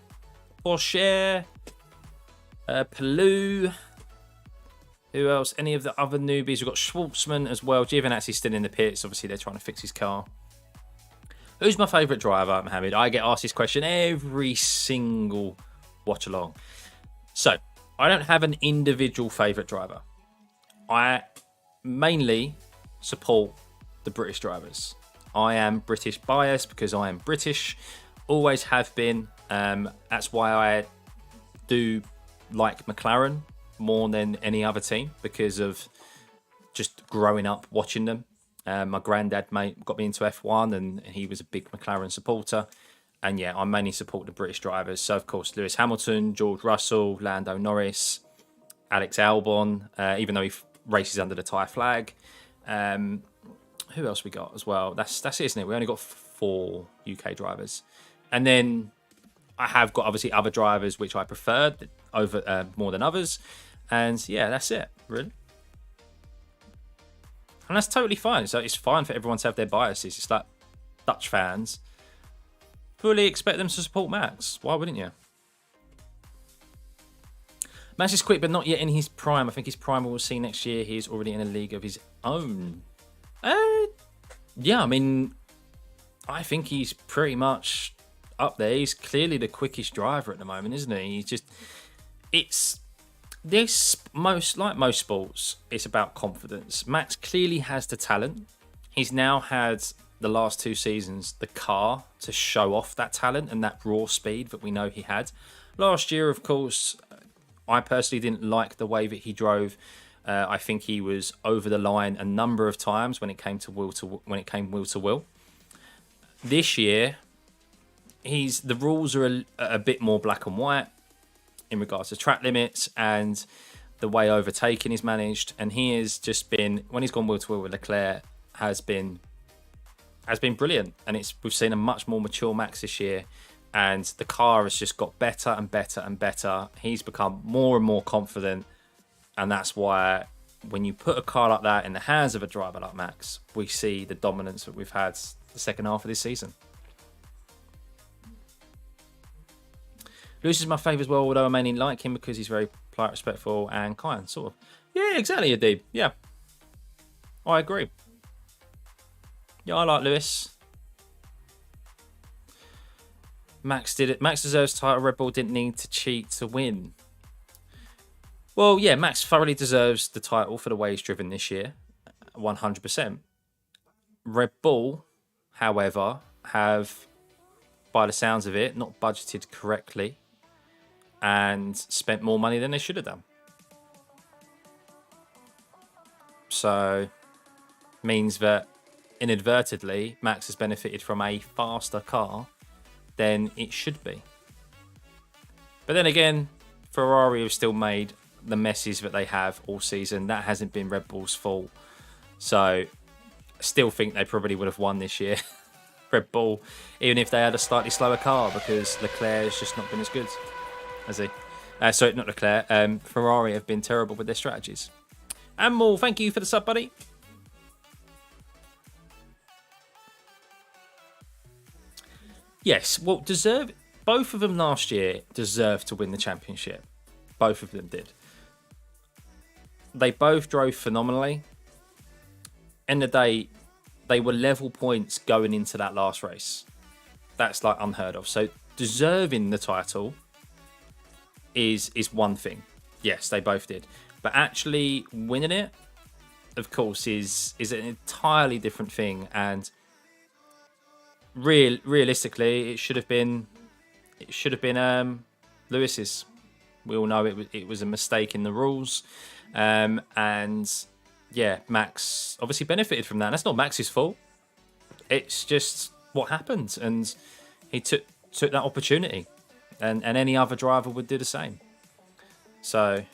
Porsche, Palou. Who else? Any of the other newbies? We've got Schwartzman as well. Giovinazzi's still in the pits. Obviously, they're trying to fix his car. Who's my favourite driver, Mohammed? I get asked this question every single watch along. So, I don't have an individual favourite driver. I mainly support the British drivers. I am British biased because I am British. Always have been. That's why I do like McLaren more than any other team, because of just growing up watching them. My granddad got me into F1 and he was a big McLaren supporter. And yeah, I mainly support the British drivers. So of course, Lewis Hamilton, George Russell, Lando Norris, Alex Albon, even though he races under the Thai flag. Who else we got as well? That's it, isn't it? We only got 4 UK drivers. And then I have got obviously other drivers which I prefer over more than others. And yeah, that's it, really. And that's totally fine. So it's fine for everyone to have their biases. It's like Dutch fans fully expect them to support Max. Why wouldn't you? Max is quick, but not yet in his prime. I think his prime we'll see next year. He's already in a league of his own. Yeah, I mean, I think he's pretty much up there. He's clearly the quickest driver at the moment, isn't he? Like most sports, it's about confidence. Max clearly has the talent. He's now had the last 2 seasons the car to show off that talent and that raw speed that we know he had. Last year, of course, I personally didn't like the way that he drove. I think he was over the line a number of times when it came wheel to wheel. This year, the rules are a bit more black and white in regards to track limits and the way overtaking is managed. And he has just been, when he's gone wheel to wheel with Leclerc, has been brilliant. And we've seen a much more mature Max this year, and the car has just got better and better and better. He's become more and more confident, and that's why when you put a car like that in the hands of a driver like Max, we see the dominance that we've had the second half of this season. Lewis is my favourite as well, although I mainly like him because he's very polite, respectful and kind, sort of. Yeah, exactly, Adib. Yeah, I agree. Yeah, I like Lewis. Max did it. Max deserves title. Red Bull didn't need to cheat to win. Well, yeah, Max thoroughly deserves the title for the way he's driven this year, 100%. Red Bull, however, have, by the sounds of it, not budgeted correctly and spent more money than they should have done. So, means that inadvertently, Max has benefited from a faster car than it should be. But then again, Ferrari have still made the messes that they have all season. That hasn't been Red Bull's fault. So, I still think they probably would have won this year. Red Bull, even if they had a slightly slower car, because Leclerc has just not been as good, has he? Sorry, not Leclerc. Ferrari have been terrible with their strategies. Amal, thank you for the sub, buddy. Yes, well, both of them last year deserved to win the championship. Both of them did. They both drove phenomenally. End of the day, they were level points going into that last race. That's like unheard of. So deserving the title is one thing. Yes, they both did. But actually winning it, of course, is an entirely different thing. And realistically, it should have been Lewis's. We all know it was a mistake in the rules, and yeah, Max obviously benefited from that. That's not Max's fault. It's just what happened, and he took that opportunity, and any other driver would do the same. So,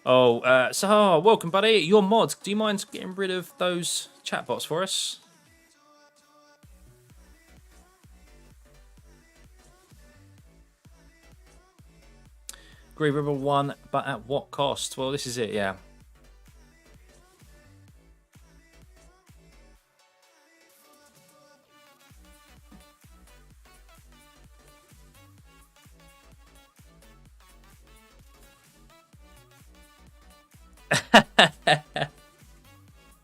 Sahar, welcome, buddy. Your mods. Do you mind getting rid of those chatbots for us? Agree, Rebel 1, but at what cost? Well, this is it, yeah.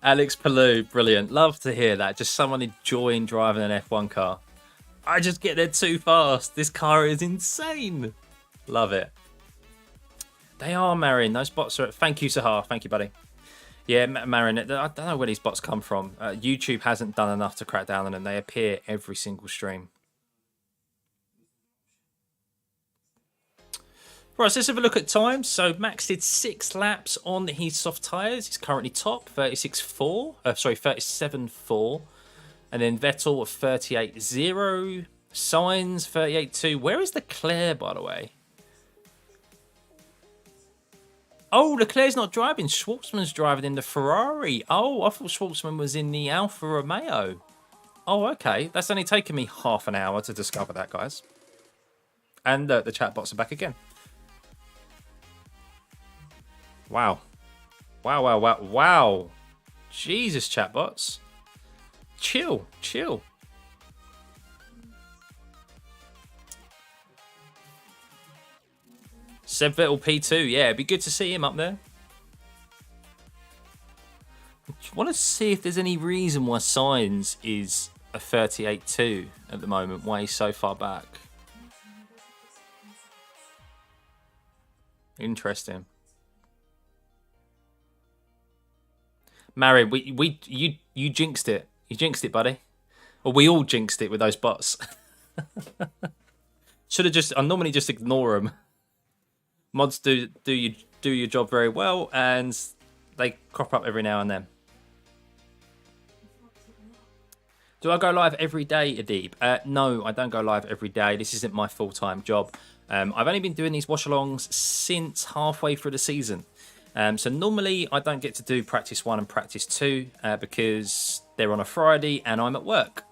Alex Palou, brilliant. Love to hear that. Just someone enjoying driving an F1 car. I just get there too fast. This car is insane. Love it. They are, Marin. Those bots are... Thank you, Sahar. Thank you, buddy. Yeah, Marin, I don't know where these bots come from. YouTube hasn't done enough to crack down on them. They appear every single stream. Right, so let's have a look at times. So Max did 6 laps on his soft tyres. He's currently top, 37.4. And then Vettel of 38.0. Sainz, 38.2. Where is Leclerc, by the way? Oh, Leclerc's not driving. Schwartzman's driving in the Ferrari. Oh, I thought Schwartzman was in the Alfa Romeo. Oh, okay. That's only taken me half an hour to discover that, guys. And the chatbots are back again. Wow. Wow. Jesus, chatbots. Chill. Seb Vettel P2, yeah, it'd be good to see him up there. I want to see if there's any reason why Sainz is a 38.2 at the moment, why he's so far back. Interesting. Mary, you jinxed it. You jinxed it, buddy. Well, we all jinxed it with those bots. Should have I normally just ignore them. Mods do your job very well, and they crop up every now and then. Do I go live every day, Adib? No, I don't go live every day. This isn't my full-time job. I've only been doing these watch-alongs since halfway through the season. So normally I don't get to do practice 1 and practice 2 because they're on a Friday and I'm at work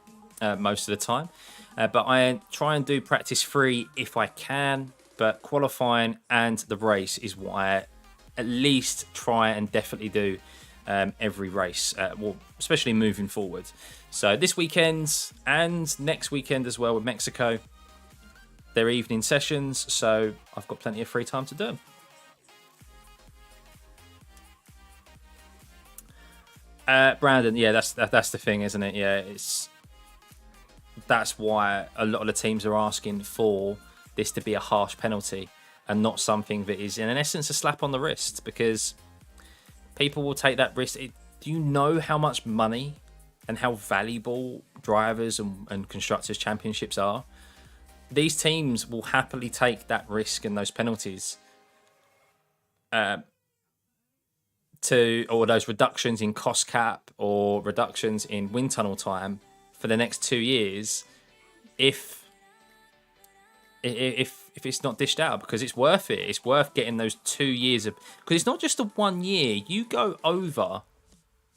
most of the time. But I try and do practice 3 if I can. But qualifying and the race is what I at least try and definitely do every race, well, especially moving forward. So this weekend and next weekend as well with Mexico, they're evening sessions, so I've got plenty of free time to do them. Brandon, yeah, that's the thing, isn't it? Yeah, that's why a lot of the teams are asking for this to be a harsh penalty and not something that is in essence a slap on the wrist, because people will take that risk. Do you know how much money and how valuable drivers and constructors championships are? These teams will happily take that risk and those penalties or those reductions in cost cap or reductions in wind tunnel time for the next 2 years if it's not dished out, because it's worth it. It's worth getting those 2 years of, because it's not just the 1 year. You go over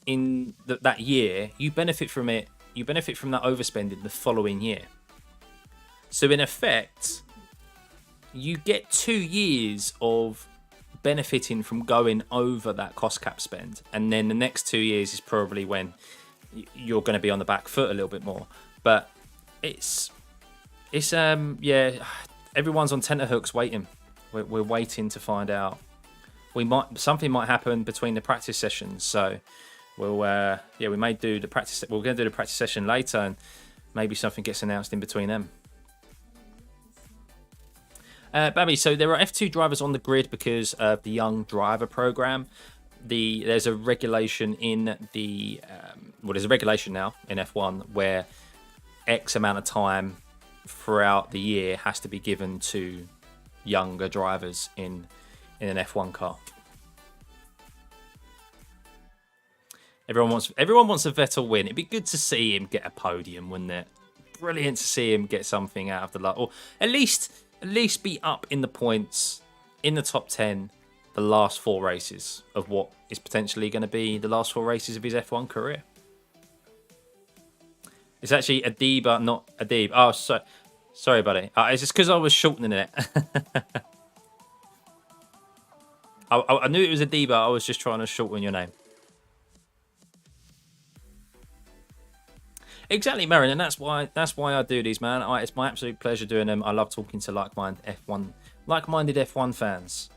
in that year, you benefit from it. You benefit from that overspending the following year. So in effect, you get 2 years of benefiting from going over that cost cap spend, and then the next 2 years is probably when you're going to be on the back foot a little bit more. But it's yeah, everyone's on tenterhooks waiting. We're waiting to find out. Something might happen between the practice sessions, so we'll we may do the practice. We're going to do the practice session later, and maybe something gets announced in between them. Babby, so there are F2 drivers on the grid because of the young driver program. There's a regulation in the there's a regulation now in F1 where X amount of time throughout the year has to be given to younger drivers in an F1 car. Everyone wants a Vettel win. It'd be good to see him get a podium, wouldn't it? Brilliant to see him get something out of the lot, or at least be up in the points in the top 10 the last 4 races of what is potentially going to be the last 4 races of his F1 career. It's actually Adiba, not Adib. Oh, sorry, buddy. It's just because I was shortening it. I knew it was Adiba. I was just trying to shorten your name. Exactly, Marin, and that's why I do these, man. It's my absolute pleasure doing them. I love talking to like-minded F1 fans.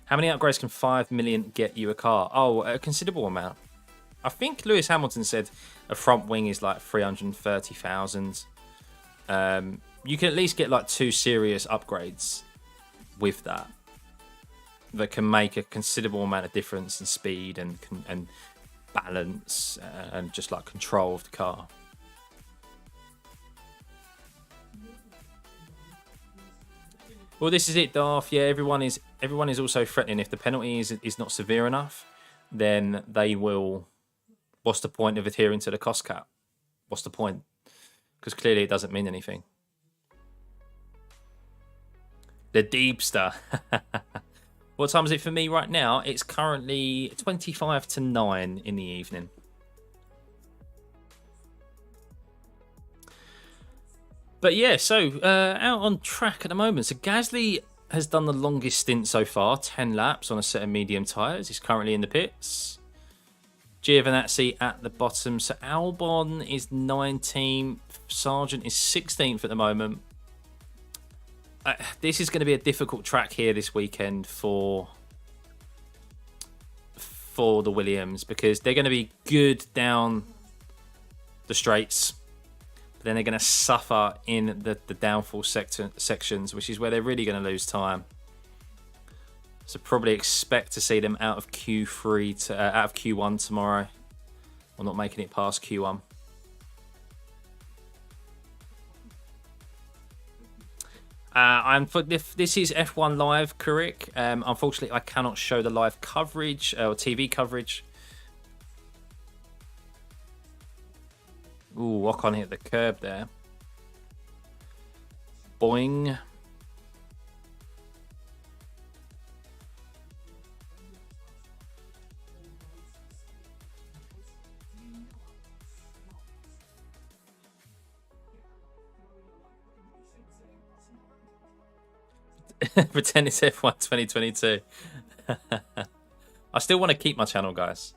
How many upgrades can 5 million get you a car? Oh, a considerable amount. I think Lewis Hamilton said a front wing is like 330,000. You can at least get like 2 serious upgrades with that can make a considerable amount of difference in speed and balance and just like control of the car. Well, this is it, Darth. Yeah, everyone is also threatening if the penalty is not severe enough, then they will. What's the point of adhering to the cost cap? What's the point? Because clearly it doesn't mean anything. The Deepster. What time is it for me right now? It's currently 25 to 9 in the evening. But yeah, so out on track at the moment. So Gasly has done the longest stint so far, 10 laps on a set of medium tyres. He's currently in the pits. Giovinazzi at the bottom. So Albon is 19th. Sargent is 16th at the moment. This is going to be a difficult track here this weekend for the Williams because they're going to be good down the straights, but then they're going to suffer in the downfall sections, which is where they're really going to lose time. So probably expect to see them out of Q3 to out of Q1 tomorrow, or not making it past Q1. This is F1 Live, Kurik. Unfortunately, I cannot show the live coverage or TV coverage. Ooh, Ocon hit the curb there. Boing. Pretend it's F1 2022. I still want to keep my channel, guys.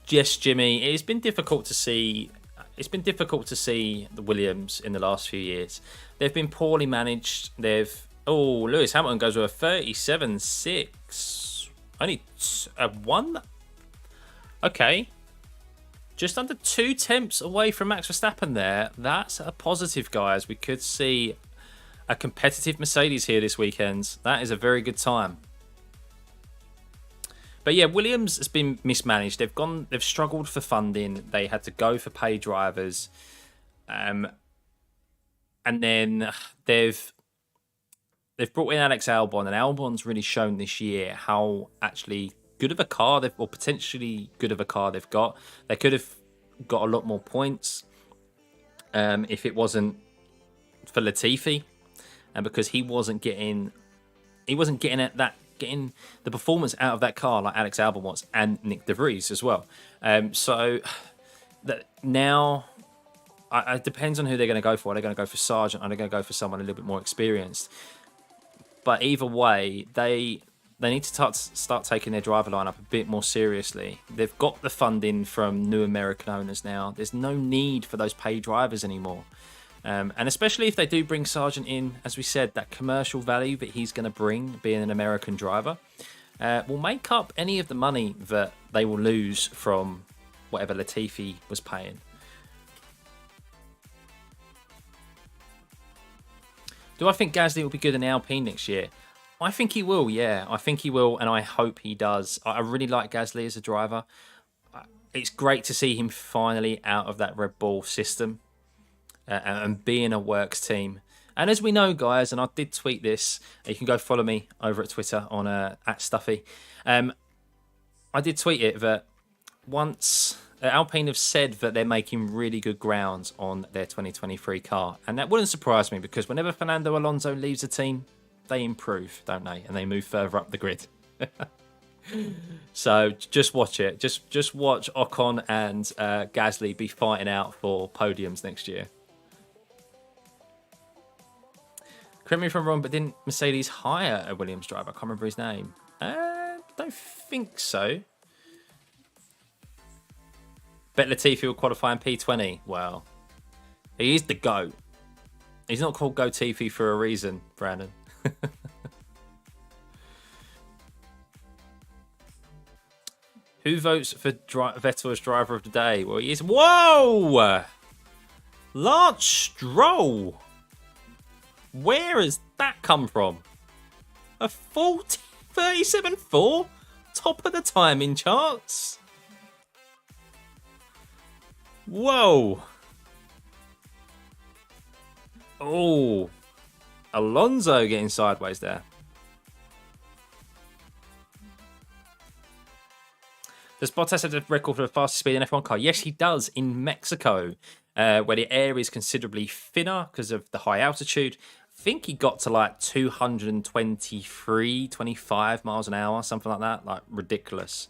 Yes, Jimmy. It's been difficult to see. It's been difficult to see the Williams in the last few years. They've been poorly managed. Lewis Hamilton goes with a 37.6. Only a 1. Okay. Just under 2 tenths away from Max Verstappen there. That's a positive, guys. We could see a competitive Mercedes here this weekend. That is a very good time. But yeah, Williams has been mismanaged. They've struggled for funding. They had to go for pay drivers. And then they've brought in Alex Albon, and Albon's really shown this year how actually good of a car or potentially good of a car they've got. They could have got a lot more points if it wasn't for Latifi, and because he wasn't getting the performance out of that car like Alex Albon was, and Nick De Vries as well. So that now it depends on who they're going to go for. Are they going to go for Sargent? Are they going to go for someone a little bit more experienced? But either way, they need to start taking their driver lineup a bit more seriously. They've got the funding from new American owners now. There's no need for those paid drivers anymore. And especially if they do bring Sargent in, as we said, that commercial value that he's going to bring, being an American driver, will make up any of the money that they will lose from whatever Latifi was paying. Do I think Gasly will be good in the Alpine next year? I think he will, yeah. I think he will, and I hope he does. I really like Gasly as a driver. It's great to see him finally out of that Red Bull system and being a works team. And as we know, guys, and I did tweet this, you can go follow me over at Twitter on @Stuffy. I did tweet it that once Alpine have said that they're making really good grounds on their 2023 car. And that wouldn't surprise me because whenever Fernando Alonso leaves a team, they improve, don't they? And they move further up the grid. So just watch it. Just watch Ocon and Gasly be fighting out for podiums next year. Correct me if I'm wrong, but didn't Mercedes hire a Williams driver? I can't remember his name. Don't think so. Bet Latifi will qualify in P20. Well, he is the GOAT. He's not called Goatifi for a reason, Brandon. Who votes for Vettel as driver of the day? Well, he is. Whoa! Lance Stroll. Where has that come from? A 37.4? Top of the timing charts? Whoa. Oh. Alonso getting sideways there. Does Bottas have the record for the fastest speed in F1 car? Yes, he does in Mexico, where the air is considerably thinner because of the high altitude. I think he got to like 223, 25 miles an hour, something like that. Like ridiculous.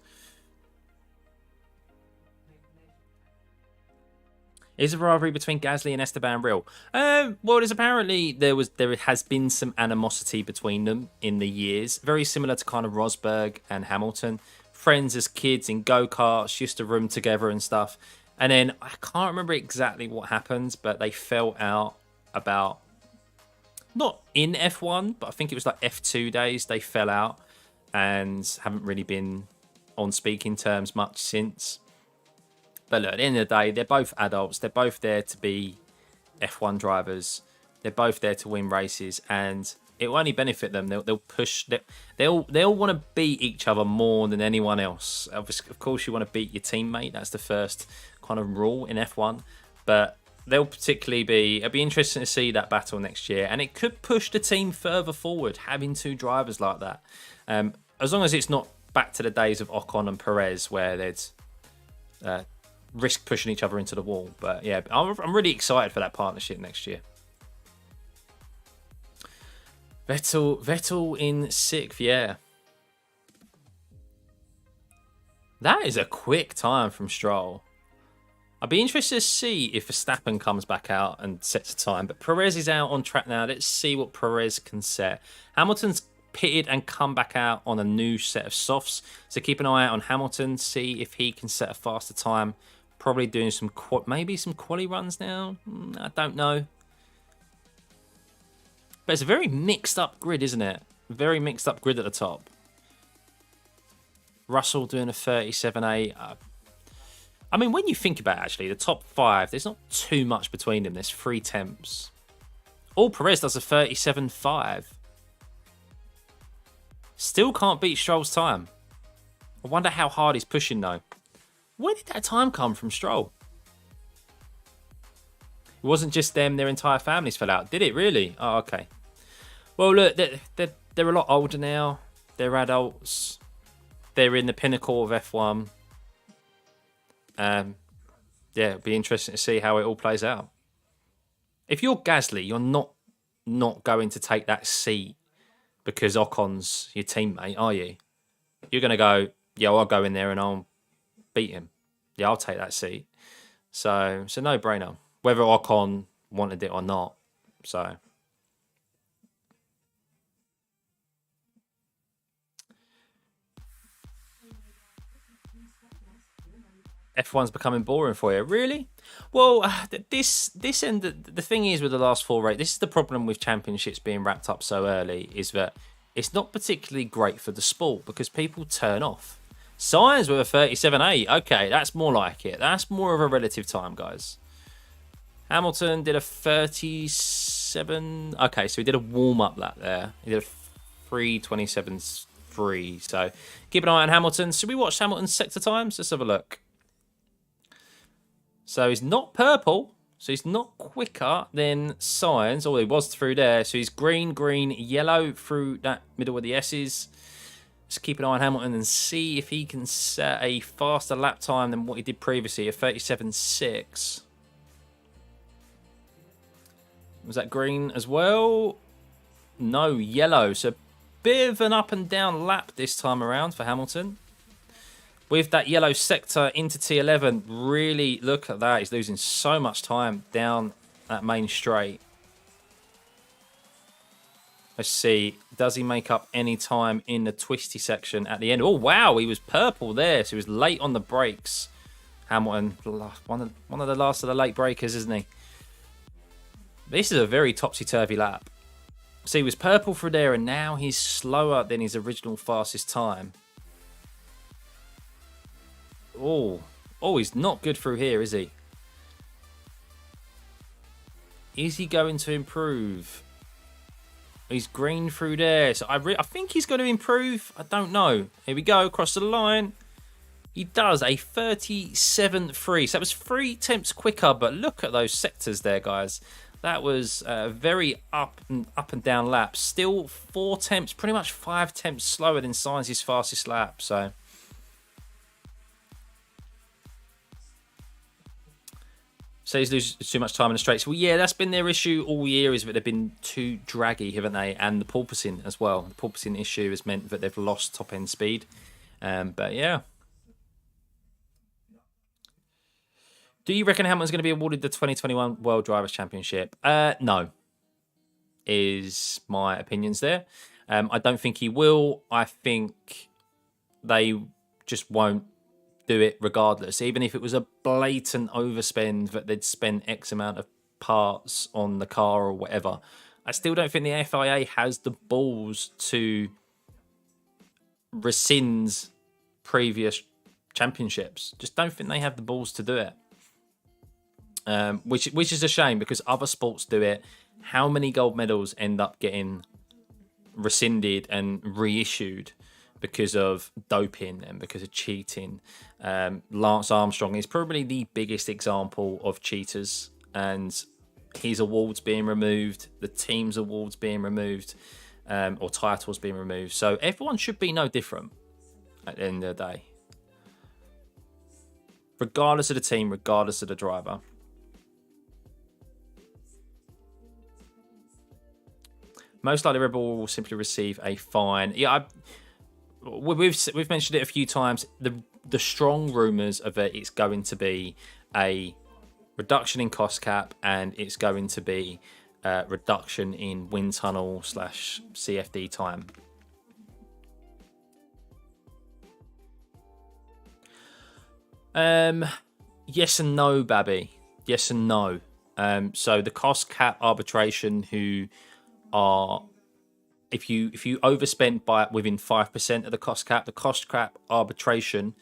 Is a rivalry between Gasly and Esteban real? Well, there's apparently there has been some animosity between them in the years, very similar to kind of Rosberg and Hamilton. Friends as kids in go-karts, used to room together and stuff. And then I can't remember exactly what happened, but they fell out about, not in F1, but I think it was like F2 days. They fell out and haven't really been on speaking terms much since. But look, at the end of the day, they're both adults. They're both there to be F1 drivers. They're both there to win races, and it will only benefit them. They'll push. They'll want to beat each other more than anyone else. Of course, you want to beat your teammate. That's the first kind of rule in F1. But they'll particularly be. It'll be interesting to see that battle next year, and it could push the team further forward. Having two drivers like that, as long as it's not back to the days of Ocon and Perez, where they'd risk pushing each other into the wall. But yeah, I'm really excited for that partnership next year. Vettel in 6th, yeah. That is a quick time from Stroll. I'd be interested to see if Verstappen comes back out and sets a time. But Perez is out on track now. Let's see what Perez can set. Hamilton's pitted and come back out on a new set of softs. So keep an eye out on Hamilton. See if he can set a faster time. Probably doing some maybe some quali runs now. I don't know. But it's a very mixed up grid, isn't it? Very mixed up grid at the top. Russell doing a 37.8. I mean, when you think about it, actually, the top 5, there's not too much between them. There's 3 temps. All Perez does a 37.5. Still can't beat Stroll's time. I wonder how hard he's pushing, though. Where did that time come from, Stroll? It wasn't just them, their entire families fell out. Did it really? Oh, okay. Well, look, they're a lot older now. They're adults. They're in the pinnacle of F1. Yeah, it'll be interesting to see how it all plays out. If you're Gasly, you're not going to take that seat because Ocon's your teammate, are you? You're going to go, yeah, I'll go in there and I'll beat him. Yeah, I'll take that seat. So it's a no-brainer, whether Ocon wanted it or not. So F1's becoming boring for you, really? Well, this end. The thing is with the last 4 races, this is the problem with championships being wrapped up so early, is that it's not particularly great for the sport because people turn off. Sainz with a 37.8. Okay, that's more like it. That's more of a relative time, guys. Hamilton did a 37. Okay, so he did a warm-up lap there. He did a 3:27.3. So keep an eye on Hamilton. Should we watch Hamilton's sector times? Let's have a look. So he's not purple. So he's not quicker than Sainz. Oh, he was through there. So he's green, green, yellow through that middle of the S's. Just keep an eye on Hamilton and see if he can set a faster lap time than what he did previously, a 37.6. Was that green as well? No, yellow. So a bit of an up and down lap this time around for Hamilton. With that yellow sector into T11, really look at that. He's losing so much time down that main straight. Let's see. Does he make up any time in the twisty section at the end? Oh, wow. He was purple there. So he was late on the brakes. Hamilton, one of the last of the late breakers, isn't he? This is a very topsy-turvy lap. So he was purple through there, and now he's slower than his original fastest time. Oh, he's not good through here, is he? Is he going to improve? He's green through there. So I think he's going to improve. I don't know. Here we go, across the line. He does a 37.3. So that was 3 tenths quicker, but look at those sectors there, guys. That was a very up and down lap. Still 4 tenths, pretty much 5 tenths slower than Sainz's fastest lap. So he's losing too much time in the straights. Well, yeah, that's been their issue all year, is that they've been too draggy, haven't they? And the porpoising as well. The porpoising issue has meant that they've lost top-end speed. But yeah. Do you reckon Hamilton's going to be awarded the 2021 World Drivers' Championship? No, is my opinions there. I don't think he will. I think they just won't do it regardless. Even if it was a blatant overspend that they'd spent X amount of parts on the car or whatever, I still don't think the FIA has the balls to rescind previous championships. Just don't think they have the balls to do it. Which is a shame, because other sports do it. How many gold medals end up getting rescinded and reissued because of doping and because of cheating? Lance Armstrong is probably the biggest example of cheaters, and his awards being removed, the team's awards being removed, or titles being removed. So everyone should be no different at the end of the day, regardless of the team, regardless of the driver. Most likely, Red Bull will simply receive a fine. Yeah, we've mentioned it a few times. The strong rumours of it, it's going to be a reduction in cost cap, and it's going to be a reduction in wind tunnel / CFD time. Yes and no, Babby. Yes and no. So the cost cap arbitration, who are, if you overspend by within 5% of the cost cap arbitration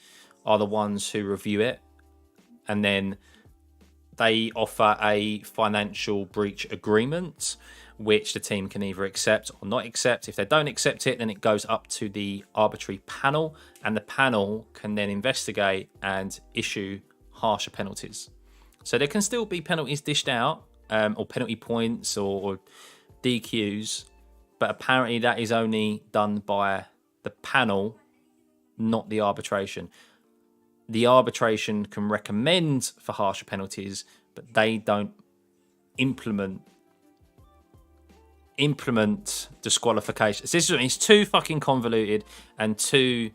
are the ones who review it, and then they offer a financial breach agreement, which the team can either accept or not accept. If they don't accept it, then it goes up to the arbitrary panel, and the panel can then investigate and issue harsher penalties. So there can still be penalties dished out, or penalty points or DQs, but apparently that is only done by the panel, not the arbitration. The arbitration can recommend for harsher penalties, but they don't implement disqualifications. It's too fucking convoluted and too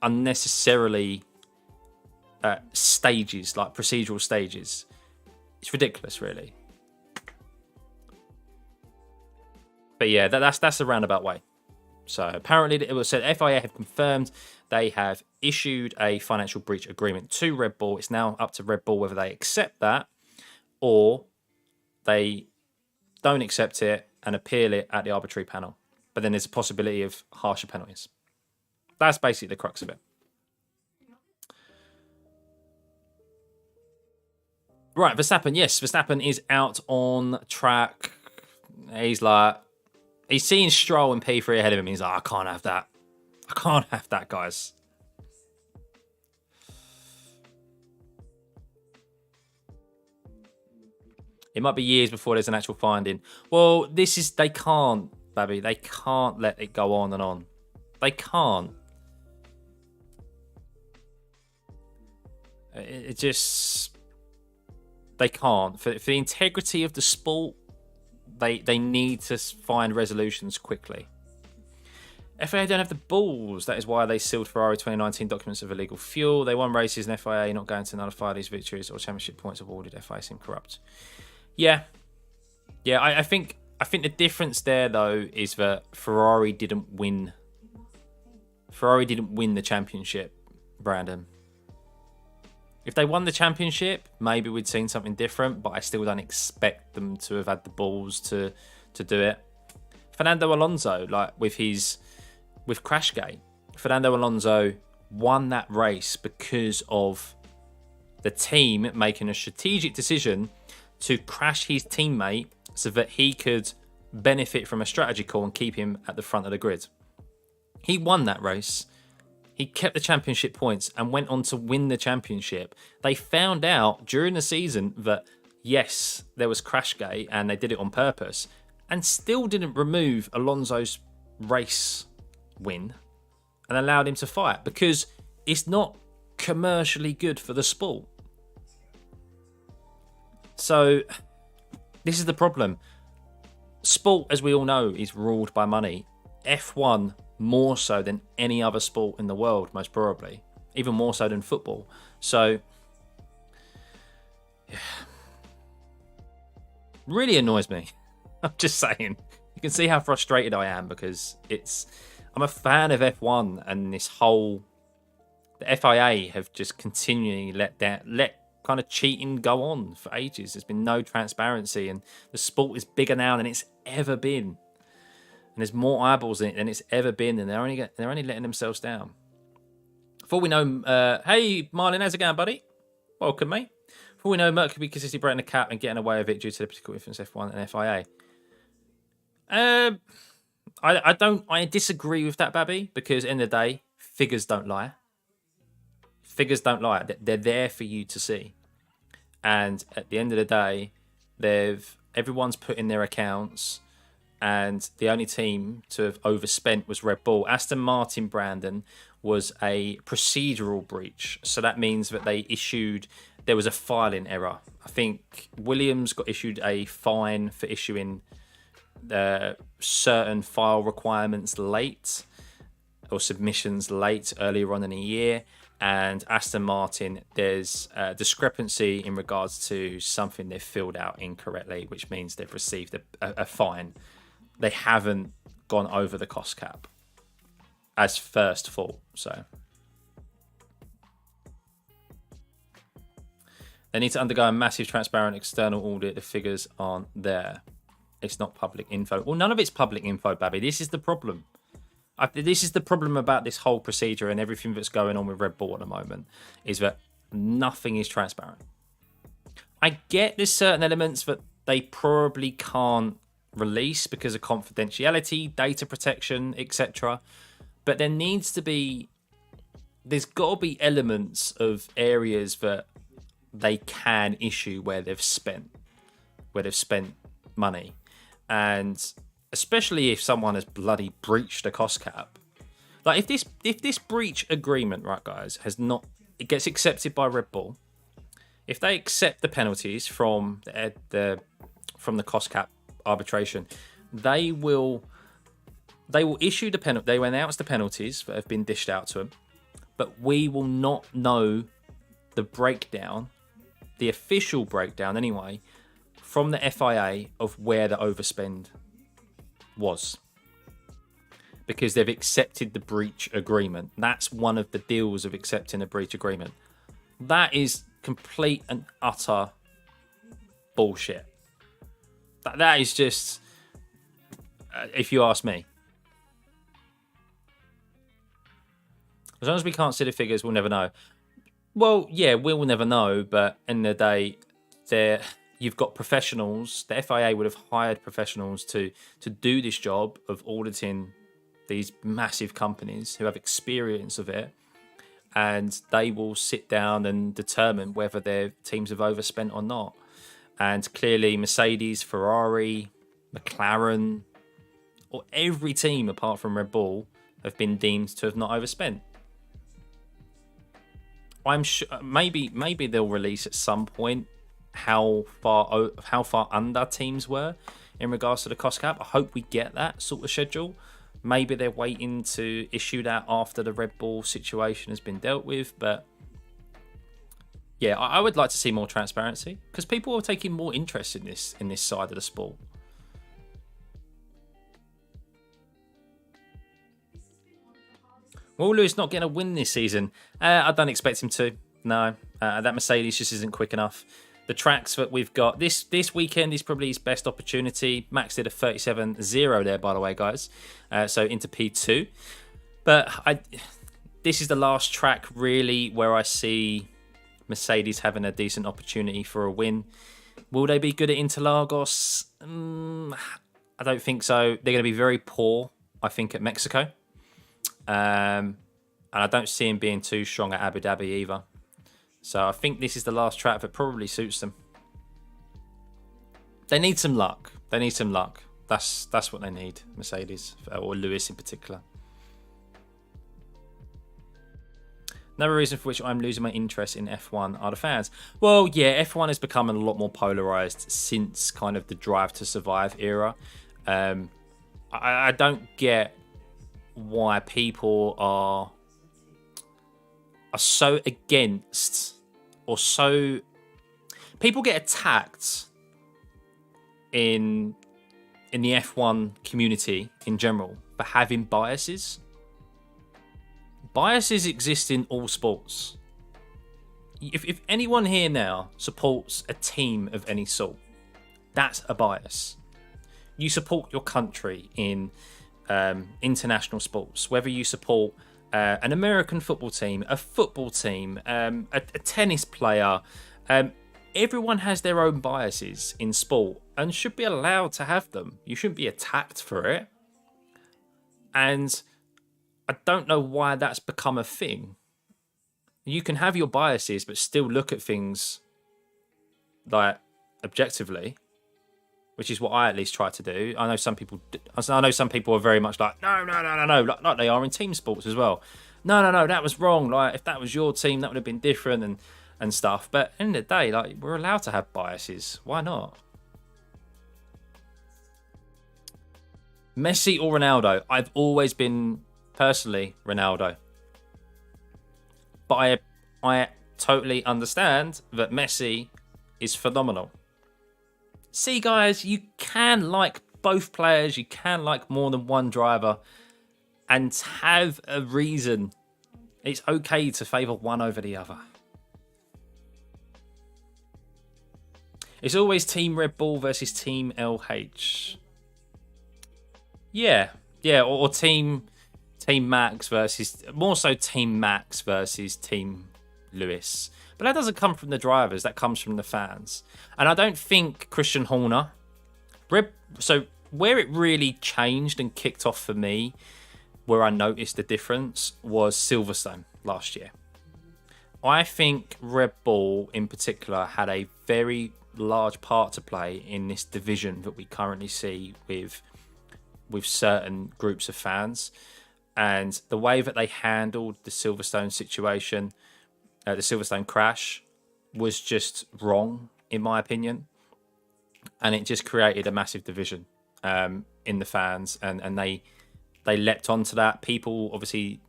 unnecessarily stages, like procedural stages. It's ridiculous, really. But yeah, that's a roundabout way. So apparently it was said FIA have confirmed they have issued a financial breach agreement to Red Bull. It's now up to Red Bull whether they accept that or they don't accept it and appeal it at the arbitrary panel. But then there's a possibility of harsher penalties. That's basically the crux of it. Right, Verstappen. Yes, Verstappen is out on track. He's seeing Stroll and P3 ahead of him. He's like, I can't have that. I can't have that, guys. It might be years before there's an actual finding. Well, they can't, Babby. They can't let it go on and on. They can't. It just... They can't. For the integrity of the sport, they need to find resolutions quickly. FIA don't have the balls. That is why they sealed Ferrari 2019 documents of illegal fuel. They won races and FIA not going to nullify these victories or championship points awarded. FIA seem corrupt. Yeah. I think the difference there though is that Ferrari didn't win. Ferrari didn't win the championship, Brandon. If they won the championship, maybe we'd seen something different, but I still don't expect them to have had the balls to do it. Fernando Alonso, with Crashgate, Fernando Alonso won that race because of the team making a strategic decision to crash his teammate so that he could benefit from a strategy call and keep him at the front of the grid. He won that race. He kept the championship points and went on to win the championship. They found out during the season that, yes, there was Crashgate and they did it on purpose and still didn't remove Alonso's race win and allowed him to fight because it's not commercially good for the sport. So this is the problem. Sport, as we all know, is ruled by money. F1 more so than any other sport in the world, most probably. Even more so than football. So, yeah. Really annoys me. I'm just saying. You can see how frustrated I am because I'm a fan of F1 and the FIA have just continually let kind of cheating go on for ages. There's been no transparency and the sport is bigger now than it's ever been. And there's more eyeballs in it than it's ever been, and they're only letting themselves down. Before we know, hey Marlon, how's it going, buddy? Welcome, mate. Before we know, Merck could be consistently breaking the cap and getting away with it due to the political influence of F1 and FIA. I disagree with that, Babby, because in the day, figures don't lie. Figures don't lie. They're there for you to see. And at the end of the day, everyone's put in their accounts. And the only team to have overspent was Red Bull. Aston Martin, Brandon, was a procedural breach. So that means that there was a filing error. I think Williams got issued a fine for issuing certain file requirements late or submissions late earlier on in the year. And Aston Martin, there's a discrepancy in regards to something they've filled out incorrectly, which means they've received a fine. They haven't gone over the cost cap as first fault. So they need to undergo a massive transparent external audit. The figures aren't there. It's not public info. Well, none of it's public info, Babby. This is the problem. This is the problem about this whole procedure and everything that's going on with Red Bull at the moment, is that nothing is transparent. I get there's certain elements that they probably can't release because of confidentiality, data protection, etc. But there's got to be elements of areas that they can issue where they've spent money, and especially if someone has bloody breached a cost cap. Like if this breach agreement, right, guys, it gets accepted by Red Bull. If they accept the penalties from the cost cap arbitration, they will issue the penalty. They will announce the penalties that have been dished out to them, but we will not know the breakdown, the official breakdown anyway, from the FIA of where the overspend was. Because they've accepted the breach agreement. That's one of the deals of accepting a breach agreement. That is complete and utter bullshit. That is just, if you ask me. As long as we can't see the figures, we'll never know. Well, yeah, we'll never know, but in the day, you've got professionals. The FIA would have hired professionals to do this job of auditing these massive companies who have experience of it, and they will sit down and determine whether their teams have overspent or not. And clearly Mercedes, Ferrari, McLaren, or every team apart from Red Bull have been deemed to have not overspent. I'm sure maybe they'll release at some point how far under teams were in regards to the cost cap. I hope we get that sort of schedule. Maybe they're waiting to issue that after the Red Bull situation has been dealt with. But yeah, I would like to see more transparency because people are taking more interest in this side of the sport. Will Lewis not getting a win this season? I don't expect him to. No, that Mercedes just isn't quick enough. The tracks that we've got this weekend is probably his best opportunity. Max did a 37.0 there, by the way, guys. So into P2. But this is the last track, really, where I see Mercedes having a decent opportunity for a win. Will they be good at Interlagos? I don't think so. They're going to be very poor, I think, at Mexico. And I don't see him being too strong at Abu Dhabi either. So I think this is the last track that probably suits them. They need some luck. That's what they need, Mercedes, or Lewis in particular. Another reason for which I'm losing my interest in F1 are the fans. Well, yeah, F1 has become a lot more polarised since kind of the Drive to Survive era. I don't get why people are so against, or so people get attacked in the F1 community in general for having biases. Biases exist in all sports. If anyone here now supports a team of any sort, that's a bias. You support your country in international sports, whether you support an American football team, a football team, a tennis player. Everyone has their own biases in sport and should be allowed to have them. You shouldn't be attacked for it. And I don't know why that's become a thing. You can have your biases, but still look at things like objectively, which is what I at least try to do. I know some people are very much like, no, like they are in team sports as well. No, that was wrong. Like if that was your team, that would have been different and stuff. But at the end of the day, like we're allowed to have biases. Why not? Messi or Ronaldo? I've always been personally Ronaldo, but I totally understand that Messi is phenomenal. See, guys, you can like both players. You can like more than one driver and have a reason. It's okay to favour one over the other. It's always Team Red Bull versus Team LH. Yeah, or Team Max versus... More so Team Max versus Team Lewis. But that doesn't come from the drivers. That comes from the fans. And I don't think Christian Horner... So where it really changed and kicked off for me, where I noticed the difference, was Silverstone last year. I think Red Bull in particular had a very large part to play in this division that we currently see with certain groups of fans. And the way that they handled the Silverstone situation, the Silverstone crash, was just wrong, in my opinion. And it just created a massive division in the fans. And they leapt onto that. People obviously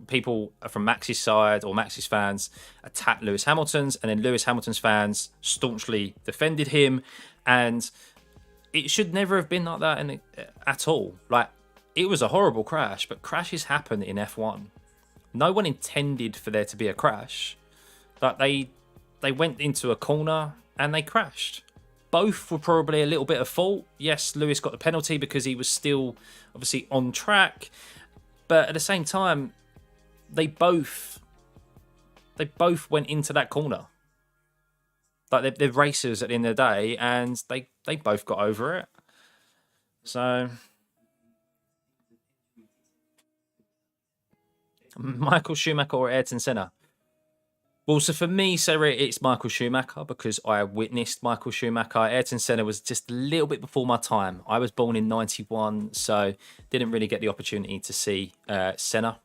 people from Max's side or Max's fans attacked Lewis Hamilton's, and then Lewis Hamilton's fans staunchly defended him. And it should never have been like that at all. Like, it was a horrible crash, but crashes happen in F1. No one intended for there to be a crash, but they went into a corner and they crashed. Both were probably a little bit of fault. Yes, Lewis got the penalty because he was still obviously on track, but at the same time, they both went into that corner. Like, they're racers at the end of the day, and they both got over it. So Michael Schumacher or Ayrton Senna? Well, so for me, Sarah, it's Michael Schumacher because I witnessed Michael Schumacher. Ayrton Senna was just a little bit before my time. I was born in 91, so didn't really get the opportunity to see Senna.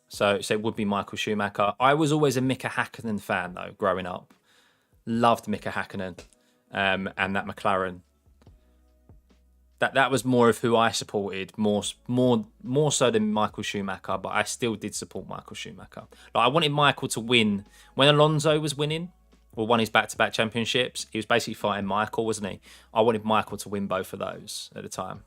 So it would be Michael Schumacher. I was always a Mika Häkkinen fan, though, growing up. Loved Mika Häkkinen and that McLaren. That was more of who I supported, more so than Michael Schumacher, but I still did support Michael Schumacher. Like, I wanted Michael to win. When Alonso was winning, or won his back-to-back championships, he was basically fighting Michael, wasn't he? I wanted Michael to win both of those at the time.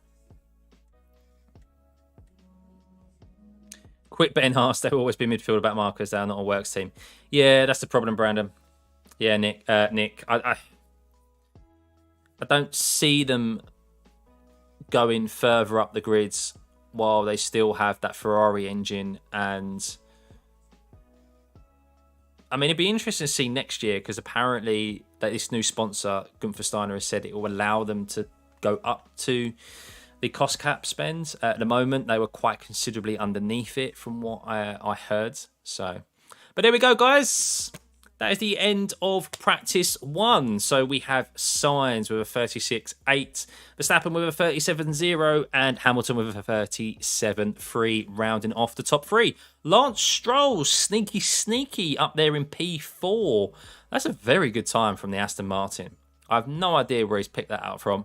Quick betting Haas, there will always be midfield back markers, they're not a works team. Yeah, that's the problem, Brandon. Yeah, Nick, I don't see them going further up the grids while they still have that Ferrari engine. And I mean, it'd be interesting to see next year, because apparently that this new sponsor, Gunther Steiner, has said it will allow them to go up to the cost cap spend. At the moment, they were quite considerably underneath it from what I heard. So, but there we go, guys. That is the end of practice 1. So we have Sainz with a 36.8, Verstappen with a 37.0, and Hamilton with a 37.3, rounding off the top 3. Lance Stroll, sneaky up there in P4. That's a very good time from the Aston Martin. I have no idea where he's picked that out from.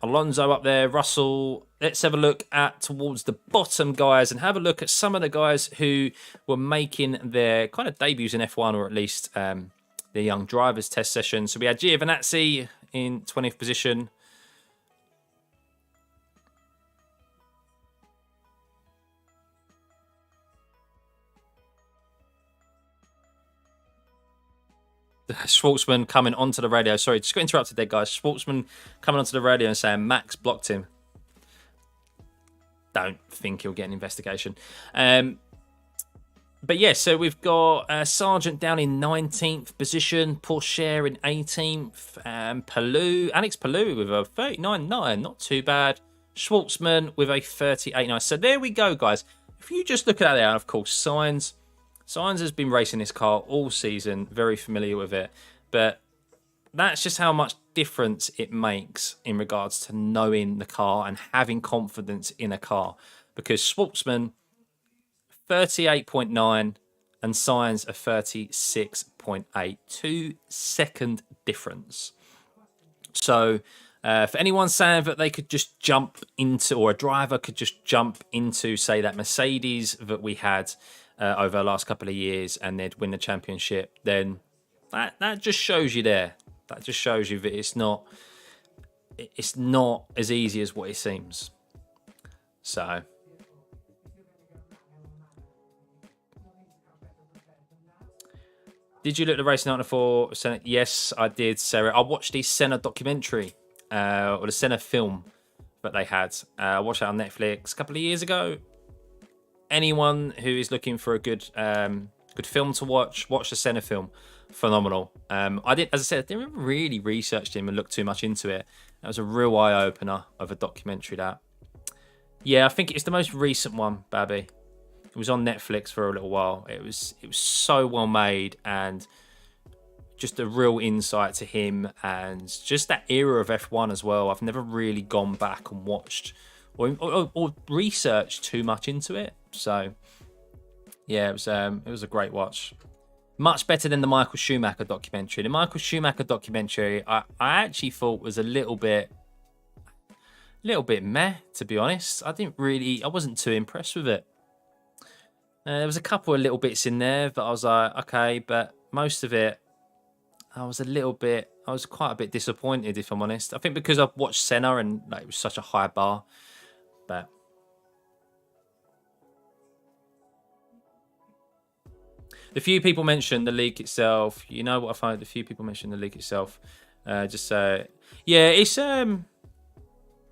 Alonso up there, Russell. Let's have a look at towards the bottom, guys, and have a look at some of the guys who were making their kind of debuts in F1, or at least the young drivers test session. So we had Giovinazzi in 20th position. Schwartzman coming onto the radio. Sorry, just got interrupted there, guys. Schwartzman coming onto the radio and saying Max blocked him. Don't think he'll get an investigation. But yeah, so we've got Sargent down in 19th position, Pourchaire in 18th, Alex Palou with a 39.9, not too bad. Schwartzman with a 38.9. So there we go, guys. If you just look at that there, and of course, Sainz has been racing this car all season, very familiar with it. But that's just how much difference it makes in regards to knowing the car and having confidence in a car. Because Schwartzman, 38.9 and Sainz a 36.8. 2-second difference. So for anyone saying that they could just jump into, or a driver could just jump into, say, that Mercedes that we had over the last couple of years and they'd win the championship, then that just shows you there. That just shows you that it's not as easy as what it seems. So did you look at the Racing 94 Senna? Yes, I did, Sarah. I watched the Senna documentary, or the Senna film that they had. I watched that on Netflix a couple of years ago. Anyone who is looking for a good film to watch the Senna film. Phenomenal. I didn't really research him and look too much into it. That was a real eye opener of a documentary. That, yeah, I think it's the most recent one, Babby. It was on Netflix for a little while. It was so well made, and just a real insight to him and just that era of F1 as well. I've never really gone back and watched or researched too much into it. So yeah, it was a great watch. Much better than the Michael Schumacher documentary. The Michael Schumacher documentary, I actually thought was a little bit meh, to be honest. I wasn't too impressed with it. There was a couple of little bits in there, but I was like, okay, but most of it, I was quite a bit disappointed, if I'm honest. I think because I've watched Senna and like, it was such a high bar, but the few people mentioned the leak itself. You know what I find? The few people mentioned the leak itself. Just yeah, it's yeah.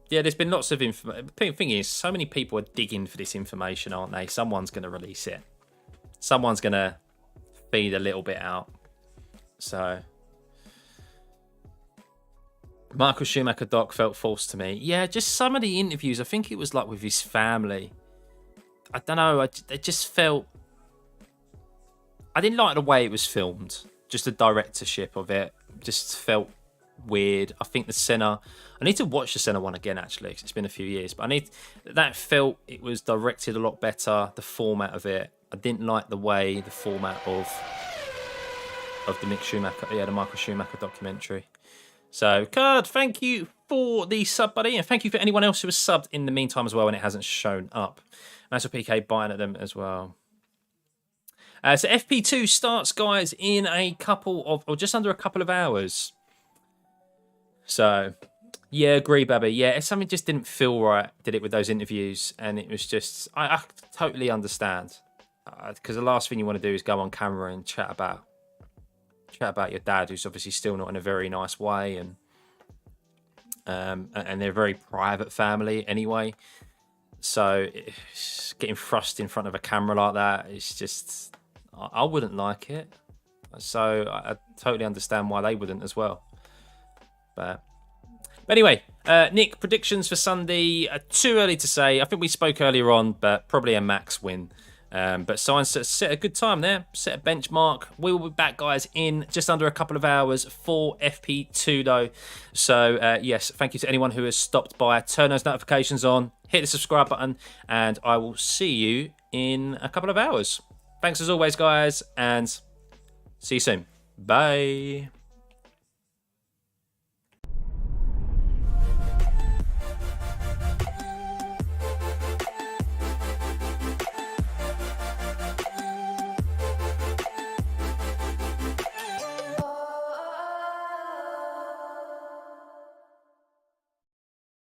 There's been lots of information. The thing is, so many people are digging for this information, aren't they? Someone's going to release it. Someone's going to feed a little bit out. So, Michael Schumacher doc felt false to me. Yeah, just some of the interviews. I think it was like with his family. I don't know. It just felt. I didn't like the way it was filmed. Just the directorship of it just felt weird. I think the Senna. I need to watch the Senna one again actually, because it's been a few years. But that felt it was directed a lot better. The format of it. I didn't like the format of the Mick Schumacher, the Michael Schumacher documentary. So, Card, thank you for the sub, buddy, and thank you for anyone else who has subbed in the meantime as well, and it hasn't shown up. Master PK buying at them as well. So FP2 starts, guys, in a couple of, or just under a couple of hours. So, yeah, agree, Babby. Yeah, something just didn't feel right, did it, with those interviews, and it was just, I totally understand, because the last thing you want to do is go on camera and chat about your dad, who's obviously still not in a very nice way, and they're a very private family anyway. So getting thrust in front of a camera like that, it's just, I wouldn't like it. So I totally understand why they wouldn't as well. But anyway, Nick, predictions for Sunday? Too early to say. I think we spoke earlier on, but probably a max win. But Science set a good time there, set a benchmark. We will be back, guys, in just under a couple of hours for FP2, though. So, yes, thank you to anyone who has stopped by. Turn those notifications on, hit the subscribe button, and I will see you in a couple of hours. Thanks as always, guys, and see you soon. Bye.